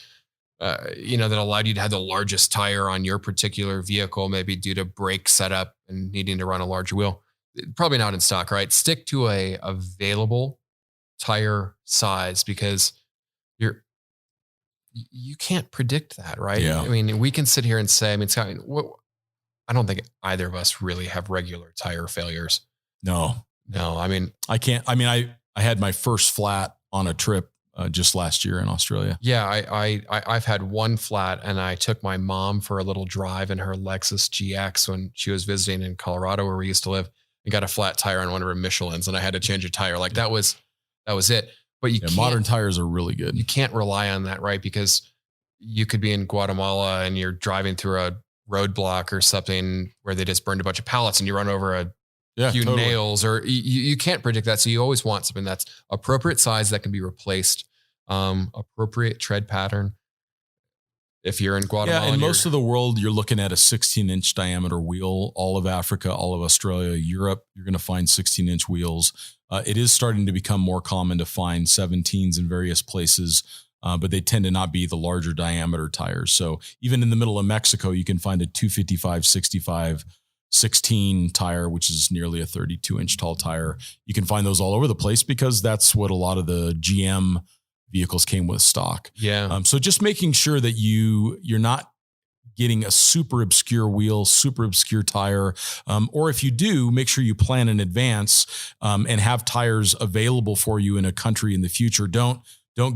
that allowed you to have the largest tire on your particular vehicle, maybe due to brake setup and needing to run a larger wheel? Probably not in stock, right? Stick to a available tire size, because you can't predict that, right?
Yeah.
I mean, we can sit here and say, Scott, I don't think either of us really have regular tire failures.
No,
I mean,
I can't. I mean, I had my first flat on a trip just last year in Australia.
Yeah, I've had one flat, and I took my mom for a little drive in her Lexus GX when she was visiting in Colorado, where we used to live, and got a flat tire on one of her Michelins, and I had to change a tire. Like that was it. But
modern tires are really good.
You can't rely on that, right? Because you could be in Guatemala and you're driving through a roadblock or something where they just burned a bunch of pallets and you run over a few nails, or you can't predict that. So you always want something that's appropriate size that can be replaced, appropriate tread pattern. If you're in Guatemala,
in most of the world, you're looking at a 16-inch diameter wheel. All of Africa, all of Australia, Europe, you're going to find 16-inch wheels. It is starting to become more common to find 17s in various places, but they tend to not be the larger diameter tires. So even in the middle of Mexico, you can find a 255/65 16 tire, which is nearly a 32-inch tall tire. You can find those all over the place because that's what a lot of the GM vehicles came with stock.
Yeah.
So just making sure that you're not getting a super obscure wheel, super obscure tire. Or if you do, make sure you plan in advance and have tires available for you in a country in the future. Don't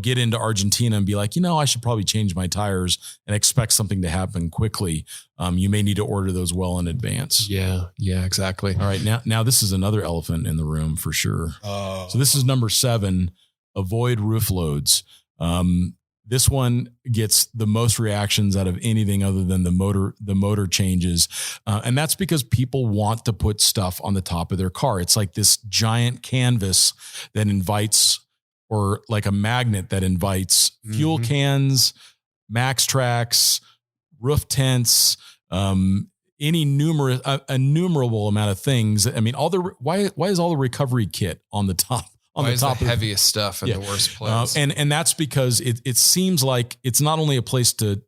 get into Argentina and be like, I should probably change my tires and expect something to happen quickly. You may need to order those well in advance.
Yeah, exactly.
All right. Now this is another elephant in the room for sure. So this is number 7, avoid roof loads. This one gets the most reactions out of anything other than the motor changes. And that's because people want to put stuff on the top of their car. It's like this giant canvas that invites, or like a magnet that invites fuel cans, max tracks, roof tents, innumerable amount of things. I mean, why is all the recovery kit on the top?
Why is the heaviest stuff in the worst place?
And that's because it seems like it's not only a place to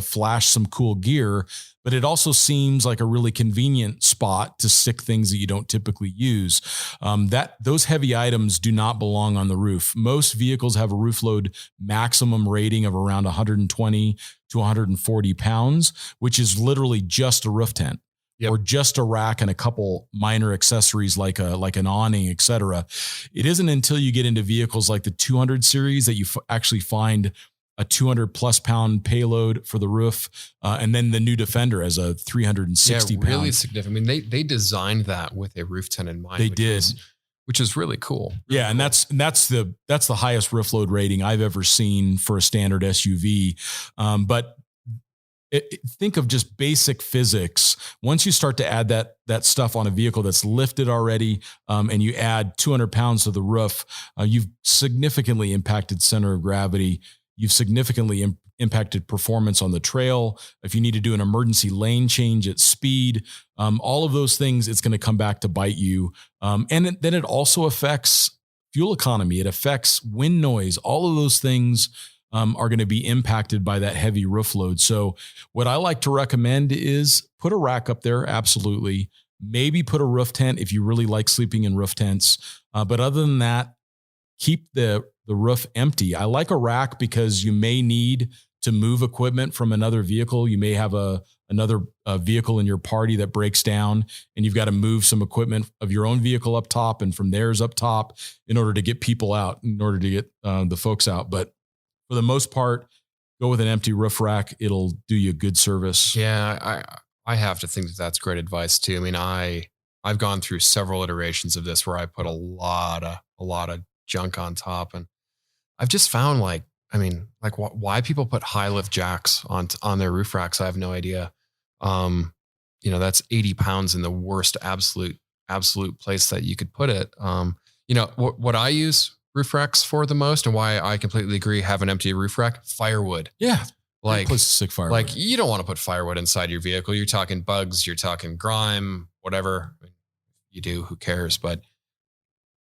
flash some cool gear, but it also seems like a really convenient spot to stick things that you don't typically use. Those heavy items do not belong on the roof. Most vehicles have a roof load maximum rating of around 120 to 140 pounds, which is literally just a roof tent. Yep. Or just a rack and a couple minor accessories like an awning, et cetera. It isn't until you get into vehicles like the 200 series that you actually find a 200 plus pound payload for the roof. And then the new Defender as a 360 pound.
Really significant. I mean, they designed that with a roof tent in mind.
They did.
Which is really cool.
Yeah. And that's the highest roof load rating I've ever seen for a standard SUV. But think of just basic physics. Once you start to add that stuff on a vehicle that's lifted already, and you add 200 pounds to the roof, you've significantly impacted center of gravity. You've significantly impacted performance on the trail. If you need to do an emergency lane change at speed, all of those things, it's going to come back to bite you. And then it also affects fuel economy. It affects wind noise. All of those things are going to be impacted by that heavy roof load. So what I like to recommend is put a rack up there. Absolutely. Maybe put a roof tent if you really like sleeping in roof tents. But other than that, keep the roof empty. I like a rack because you may need to move equipment from another vehicle. You may have another vehicle in your party that breaks down and you've got to move some equipment of your own vehicle up top and from theirs up top in order to get people out, in order to get the folks out. But for the most part, go with an empty roof rack. It'll do you good service.
Yeah, I have to think that's great advice too. I mean, I've gone through several iterations of this where I put a lot of junk on top, and I've just found why people put high lift jacks on their roof racks. I have no idea. That's 80 pounds in the worst absolute place that you could put it. What I use roof racks for the most, and why I completely agree, have an empty roof rack, firewood.
Yeah.
Like,
sick firewood.
Like, you don't want to put firewood inside your vehicle. You're talking bugs, you're talking grime, whatever. You do, who cares? But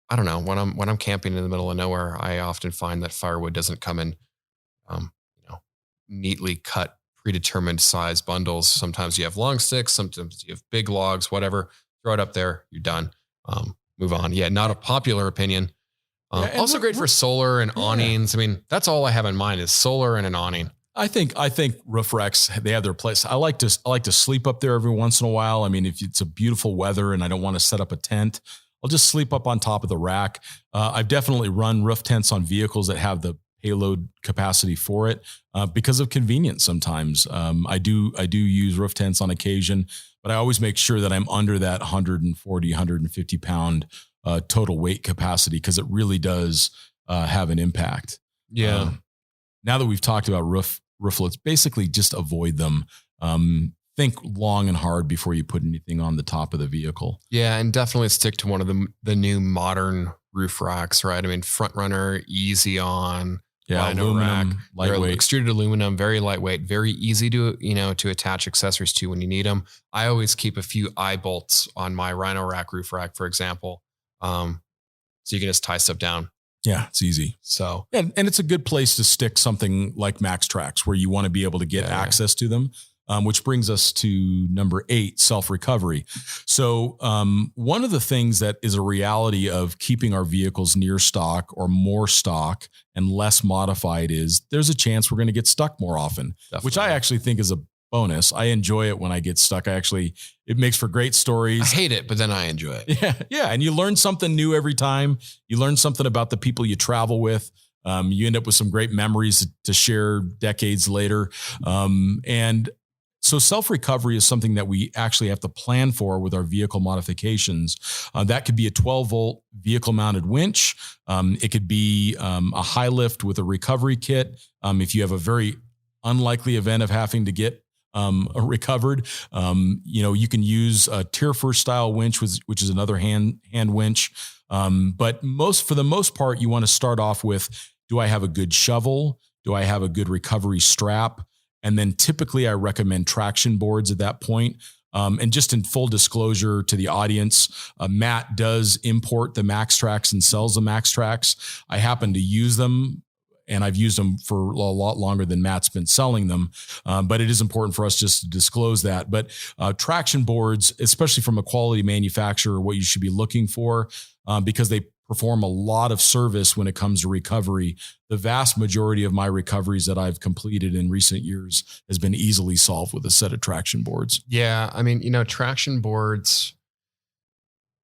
I don't know. When I'm camping in the middle of nowhere, I often find that firewood doesn't come in, neatly cut, predetermined size bundles. Sometimes you have long sticks, sometimes you have big logs, whatever. Throw it up there, you're done. Move on. Yeah, not a popular opinion. Also great for solar and awnings. I mean, that's all I have in mind is solar and an awning.
I think roof racks, they have their place. I like to sleep up there every once in a while. I mean, if it's a beautiful weather and I don't want to set up a tent, I'll just sleep up on top of the rack. I've definitely run roof tents on vehicles that have the payload capacity for it because of convenience. Sometimes I do use roof tents on occasion, but I always make sure that I'm under that 140, 150 pound total weight capacity because it really does have an impact.
Yeah.
Now that we've talked about rooflets, basically just avoid them. Think long and hard before you put anything on the top of the vehicle.
Yeah, and definitely stick to one of the new modern roof racks, right? I mean, Front Runner, easy on.
Yeah, aluminum,
rack,
lightweight,
extruded aluminum, very lightweight, very easy to attach accessories to when you need them. I always keep a few eye bolts on my Rhino rack, roof rack, for example, so you can just tie stuff down.
Yeah, it's easy.
So,
and it's a good place to stick something like Max Tracks where you want to be able to get access to them. Which brings us to number 8, self-recovery. So one of the things that is a reality of keeping our vehicles near stock or more stock and less modified is there's a chance we're going to get stuck more often, Definitely. Which I actually think is a bonus. I enjoy it when I get stuck. It makes for great stories.
I hate it, but then I enjoy it.
Yeah. And you learn something new every time. You learn something about the people you travel with. You end up with some great memories to share decades later. And so self-recovery is something that we actually have to plan for with our vehicle modifications. That could be a 12-volt vehicle-mounted winch. It could be a high lift with a recovery kit. If you have a very unlikely event of having to get recovered, you can use a tier-first style winch, which is another hand winch. But for the most part, you want to start off with, do I have a good shovel? Do I have a good recovery strap? And then typically I recommend traction boards at that point. And just in full disclosure to the audience, Matt does import the Max Tracks and sells the Max Tracks. I happen to use them, and I've used them for a lot longer than Matt's been selling them. But it is important for us just to disclose that. But traction boards, especially from a quality manufacturer, what you should be looking for, because they perform a lot of service when it comes to recovery. The vast majority of my recoveries that I've completed in recent years has been easily solved with a set of traction boards.
Yeah. I mean, traction boards,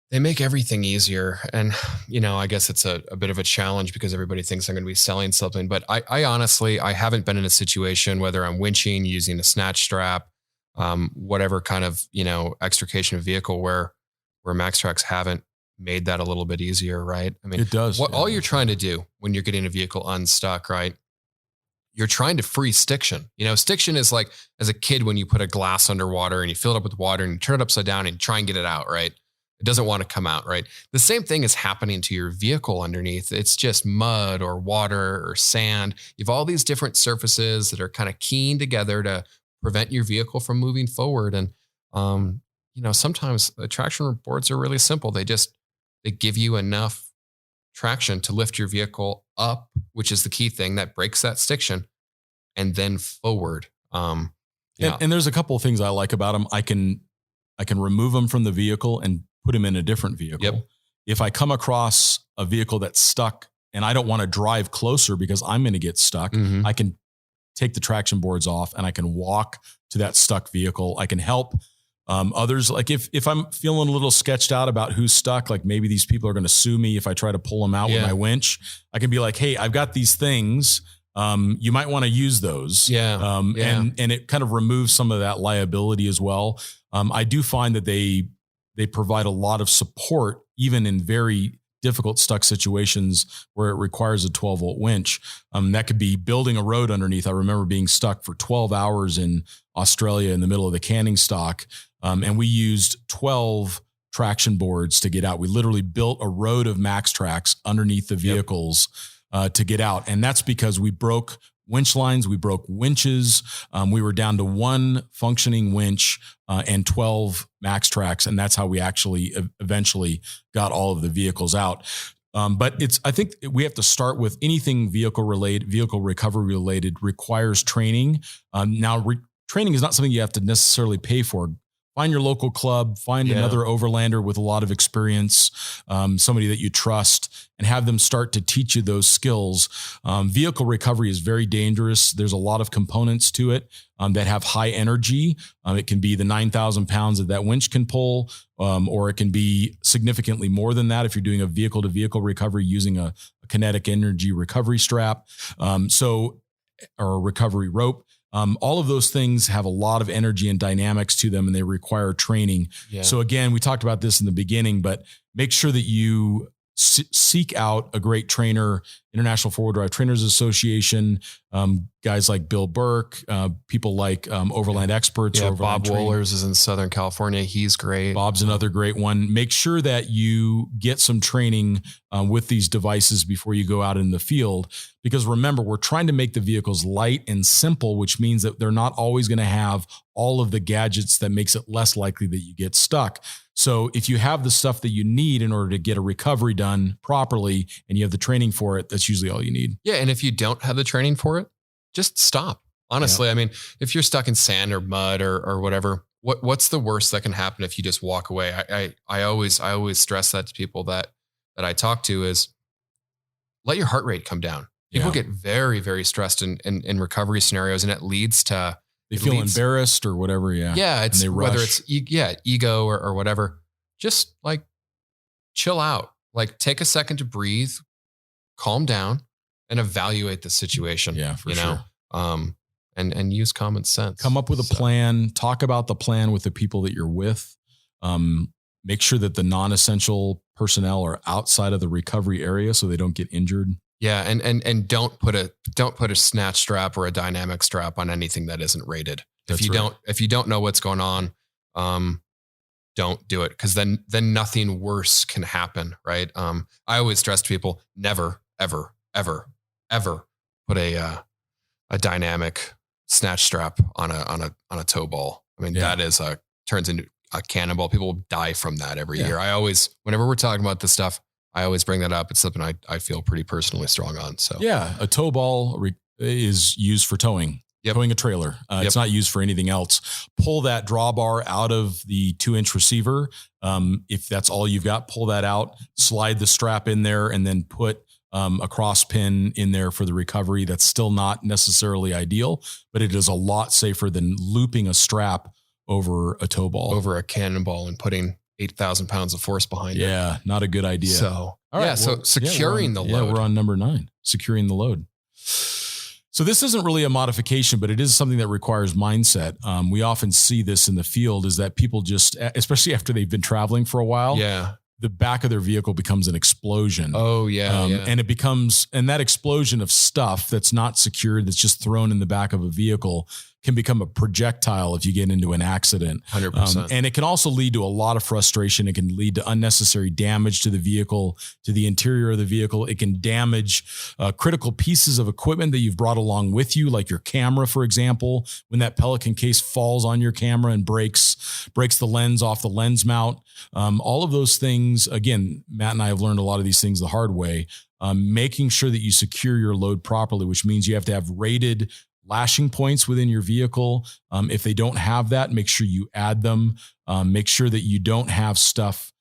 they make everything easier. And, I guess it's a bit of a challenge because everybody thinks I'm going to be selling something, but I honestly, I haven't been in a situation, whether I'm winching, using a snatch strap, whatever kind of, extrication of vehicle where Max Tracks haven't made that a little bit easier, right? I mean,
it does.
All you're trying to do when you're getting a vehicle unstuck, right? You're trying to free stiction. Stiction is like as a kid when you put a glass underwater and you fill it up with water and you turn it upside down and try and get it out, right? It doesn't want to come out, right? The same thing is happening to your vehicle underneath. It's just mud or water or sand. You have all these different surfaces that are kind of keying together to prevent your vehicle from moving forward. And, sometimes the traction boards are really simple. They give you enough traction to lift your vehicle up, which is the key thing that breaks that stiction, and then forward.
And there's a couple of things I like about them. I can remove them from the vehicle and put them in a different vehicle.
Yep.
If I come across a vehicle that's stuck and I don't want to drive closer because I'm going to get stuck, I can take the traction boards off and I can walk to that stuck vehicle. I can help others. Like if I'm feeling a little sketched out about who's stuck, like maybe these people are going to sue me if I try to pull them out with my winch, I can be like, hey, I've got these things. You might want to use those. And it kind of removes some of that liability as well. I do find that they provide a lot of support, even in very difficult stuck situations where it requires a 12-volt winch. That could be building a road underneath. I remember being stuck for 12 hours in Australia in the middle of the canning stock. And we used 12 traction boards to get out. We literally built a road of max tracks underneath the vehicles to get out. And that's because we broke winch lines, we broke winches. We were down to one functioning winch and 12 max tracks. And that's how we actually eventually got all of the vehicles out. But I think we have to start with anything vehicle recovery related requires training. Training is not something you have to necessarily pay for. Find your local club, find another overlander with a lot of experience, somebody that you trust, and have them start to teach you those skills. Vehicle recovery is very dangerous. There's a lot of components to it that have high energy. It can be the 9,000 pounds that that winch can pull, or it can be significantly more than that if you're doing a vehicle-to-vehicle recovery using a kinetic energy recovery strap, or a recovery rope. All of those things have a lot of energy and dynamics to them, and they require training. Yeah. So again, we talked about this in the beginning, but make sure that you seek out a great trainer. International Four-Wheel Drive Trainers Association, guys like Bill Burke, people like Overland Experts.
Yeah, Bob Wohlers is in Southern California. He's great.
Bob's another great one. Make sure that you get some training with these devices before you go out in the field. Because remember, we're trying to make the vehicles light and simple, which means that they're not always going to have all of the gadgets that makes it less likely that you get stuck. So if you have the stuff that you need in order to get a recovery done properly and you have the training for it, that's usually all you need.
Yeah. And if you don't have the training for it, just stop. Honestly, I mean, if you're stuck in sand or mud or whatever, what's the worst that can happen if you just walk away? I always stress that to people that I talk to is let your heart rate come down. People get very, very stressed in recovery scenarios, and it leads to
they feel embarrassed or whatever. Yeah.
Yeah. It's whether it's ego or whatever, just like chill out, like take a second to breathe, calm down, and evaluate the situation.
Yeah, for sure.
And use common sense.
Come up with a plan, talk about the plan with the people that you're with. Make sure that the non-essential personnel are outside of the recovery area so they don't get injured.
Yeah, and don't put a snatch strap or a dynamic strap on anything that isn't rated. If you don't know what's going on, don't do it, because then nothing worse can happen, right? I always stress to people, never, ever, ever, ever put a dynamic snatch strap on a tow ball. I mean, that is turns into a cannonball. People die from that every year. Whenever we're talking about this stuff, I always bring that up. It's something I feel pretty personally strong on. So
yeah, a tow ball is used for towing, towing a trailer. It's not used for anything else. Pull that drawbar out of the 2-inch receiver. If that's all you've got, pull that out, slide the strap in there, and then put a cross pin in there for the recovery. That's still not necessarily ideal, but it is a lot safer than looping a strap over a tow ball,
over a cannonball, and putting 8,000 pounds of force behind it.
Yeah, not a good idea.
So, so securing the load.
Yeah, we're on number 9, securing the load. So this isn't really a modification, but it is something that requires mindset. We often see this in the field is that people just, especially after they've been traveling for a while, the back of their vehicle becomes an explosion.
Oh,
And it becomes, and that explosion of stuff that's not secured, that's just thrown in the back of a vehicle, can become a projectile if you get into an accident.
100%.
And it can also lead to a lot of frustration. It can lead to unnecessary damage to the vehicle, to the interior of the vehicle. It can damage critical pieces of equipment that you've brought along with you, like your camera, for example. When that Pelican case falls on your camera and breaks the lens off the lens mount. All of those things, again, Matt and I have learned a lot of these things the hard way. Making sure that you secure your load properly, which means you have to have rated lashing points within your vehicle. If they don't have that, make sure you add them. Make sure that you don't have stuff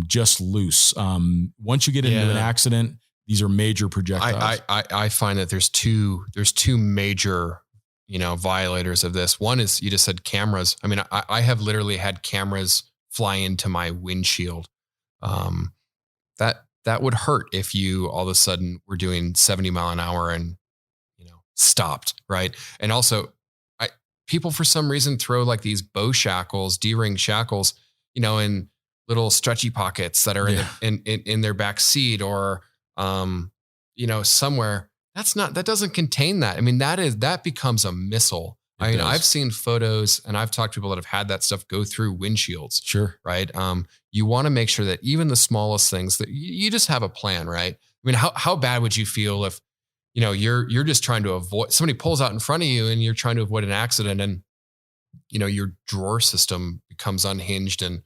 just loose. Once you get into an accident, these are major projectiles.
I find that there's two major, violators of this. One is, you just said cameras. I mean, I have literally had cameras fly into my windshield. That would hurt if you all of a sudden were doing 70 mile an hour and stopped, right? And also, people for some reason throw like these bow shackles, D-ring shackles, in little stretchy pockets that are in their back seat or somewhere. That doesn't contain that. I mean, that becomes a missile I mean, I've seen photos and I've talked to people that have had that stuff go through windshields.
Sure.
Right. You want to make sure that even the smallest things that you just have a plan, right? I mean, how bad would you feel if, you're just trying to avoid, somebody pulls out in front of you and you're trying to avoid an accident, and, your drawer system becomes unhinged and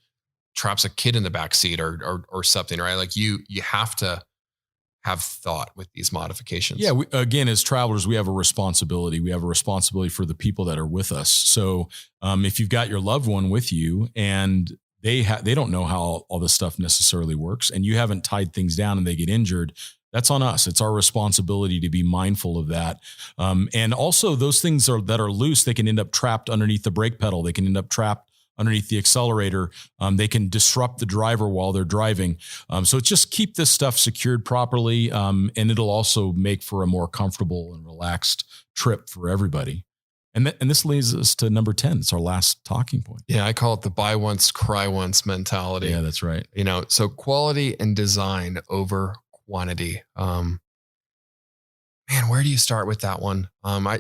traps a kid in the back seat or something, right? Like you have to have thought with these modifications.
Yeah. Again, as travelers, we have a responsibility. We have a responsibility for the people that are with us. So if you've got your loved one with you and they don't know how all this stuff necessarily works, and you haven't tied things down and they get injured, that's on us. It's our responsibility to be mindful of that. And also those things that are loose, they can end up trapped underneath the brake pedal. They can end up trapped underneath the accelerator. They can disrupt the driver while they're driving. So just keep this stuff secured properly. And it'll also make for a more comfortable and relaxed trip for everybody. And this leads us to number 10. It's our last talking point.
Yeah. I call it the buy once, cry once mentality.
Yeah, that's right.
So quality and design over quantity. Man, where do you start with that one?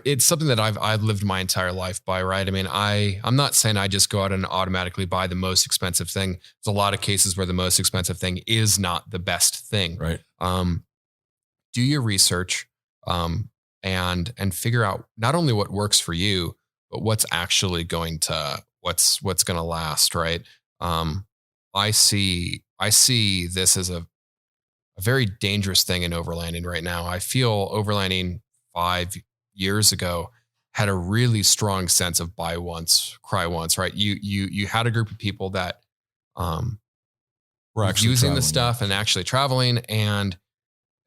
It's something that I've lived my entire life by, right? I mean, I'm not saying I just go out and automatically buy the most expensive thing. There's a lot of cases where the most expensive thing is not the best thing.
Right.
Do your research, and figure out not only what works for you, but what's actually going to last, right? I see this as a very dangerous thing in overlanding right now. I feel overlanding 5 years ago had a really strong sense of buy once, cry once, right? You had a group of people that
were actually
using the stuff and actually traveling, and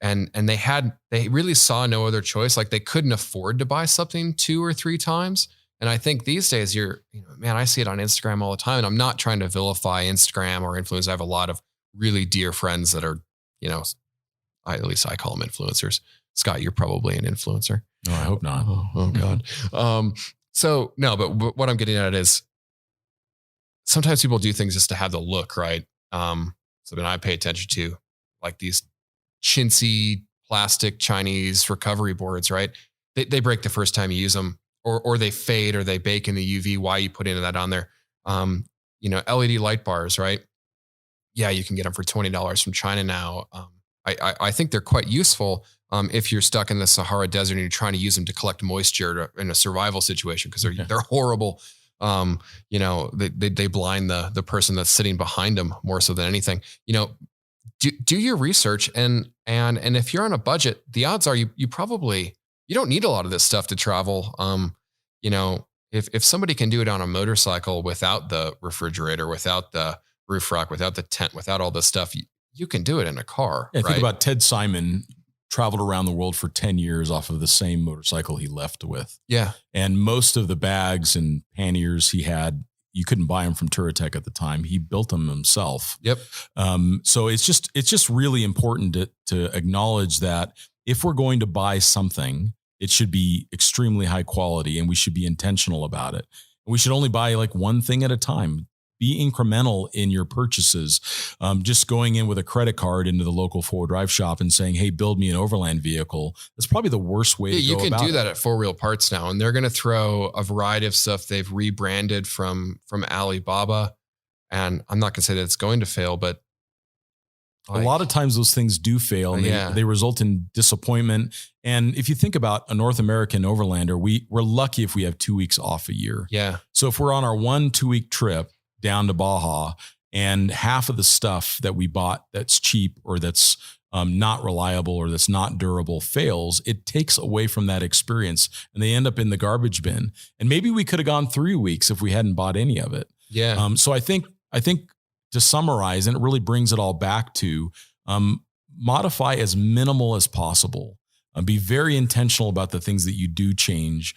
they really saw no other choice. Like they couldn't afford to buy something 2 or 3 times. And I think these days I see it on Instagram all the time, and I'm not trying to vilify Instagram or influence. I have a lot of really dear friends that are, at least I call them influencers. Scott, you're probably an influencer.
No, I hope not.
Oh God. So no, but what I'm getting at is sometimes people do things just to have the look, right? So then I pay attention to like these chintzy plastic Chinese recovery boards, right? They break the first time you use them, or they fade, or they bake in the UV. Why are you putting that on there? LED light bars, right? Yeah, you can get them for $20 from China now. I think they're quite useful if you're stuck in the Sahara Desert and you're trying to use them to collect moisture in a survival situation, because they're horrible. They blind the person that's sitting behind them more so than anything. Do your research, and if you're on a budget, the odds are you don't need a lot of this stuff to travel. If somebody can do it on a motorcycle without the refrigerator, without the roof rack, without the tent, without all this stuff, you can do it in a car.
Yeah,
right?
Think about Ted Simon traveled around the world for 10 years off of the same motorcycle he left with.
Yeah.
And most of the bags and panniers he had, you couldn't buy them from Touratech at the time. He built them himself.
Yep.
So it's just really important to acknowledge that if we're going to buy something, it should be extremely high quality, and we should be intentional about it. We should only buy like one thing at a time. Be incremental in your purchases. Just going in with a credit card into the local 4-wheel-drive shop and saying, "Hey, build me an Overland vehicle." That's probably the worst way to go about it.
You can do that at 4-Wheel Parts now, and they're going to throw a variety of stuff they've rebranded from Alibaba. And I'm not going to say that it's going to fail, but
a lot of times those things do fail, and they result in disappointment. And if you think about a North American overlander, we're lucky if we have 2 weeks off a year.
Yeah.
So if we're on our 1-2 week trip down to Baja, and half of the stuff that we bought that's cheap or that's not reliable or that's not durable fails, it takes away from that experience, and they end up in the garbage bin. And maybe we could have gone 3 weeks if we hadn't bought any of it.
Yeah.
So I think to summarize, and it really brings it all back to modify as minimal as possible. Be very intentional about the things that you do change.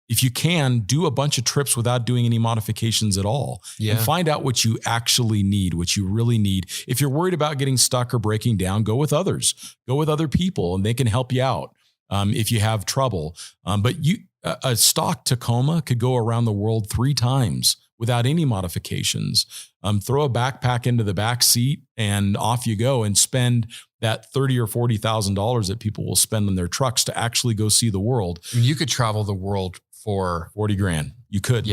If you can, do a bunch of trips without doing any modifications at all.
Yeah.
And find out what you actually need, what you really need. If you're worried about getting stuck or breaking down, go with others. Go with other people, and they can help you out if you have trouble. But a stock Tacoma could go around the world 3 times without any modifications. Throw a backpack into the back seat and off you go, and spend that $30,000 or $40,000 that people will spend on their trucks to actually go see the world.
I mean, you could travel the world for
$40,000. You could,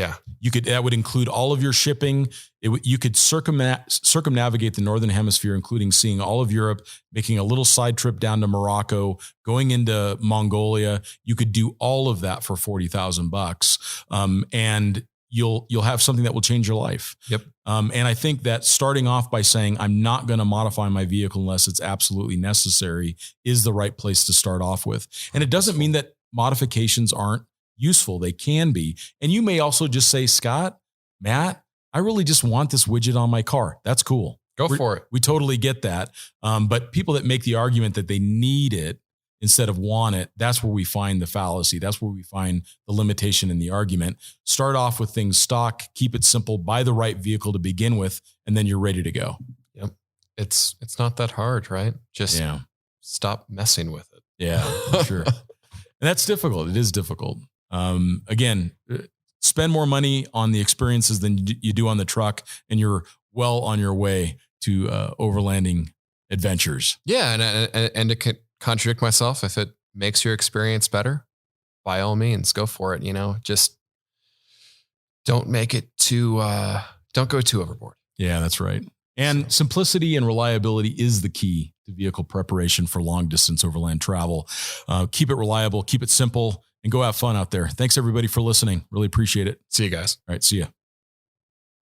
that would include all of your shipping. You could circumnavigate the Northern Hemisphere, including seeing all of Europe, making a little side trip down to Morocco, going into Mongolia. You could do all of that for $40,000. And you'll have something that will change your life.
Yep.
And I think that starting off by saying, I'm not going to modify my vehicle unless it's absolutely necessary is the right place to start off with. And it doesn't mean that modifications aren't useful. They can be. And you may also just say, Scott, Matt, I really just want this widget on my car. That's cool.
Go for it.
We totally get that. But people that make the argument that they need it instead of want it, that's where we find the fallacy. That's where we find the limitation in the argument. Start off with things stock, keep it simple, buy the right vehicle to begin with, and then you're ready to go.
Yep. It's not that hard, right? Just stop messing with it.
Yeah, for sure. And that's difficult. It is difficult. Again, spend more money on the experiences than you do on the truck, and you're well on your way to overlanding adventures.
Yeah. And to contradict myself, if it makes your experience better, by all means, go for it. Just don't make it don't go too overboard.
Yeah, that's right. And simplicity and reliability is the key to vehicle preparation for long distance overland travel. Keep it reliable, keep it simple, and go have fun out there. Thanks everybody for listening. Really appreciate it.
See you guys.
All right. See ya.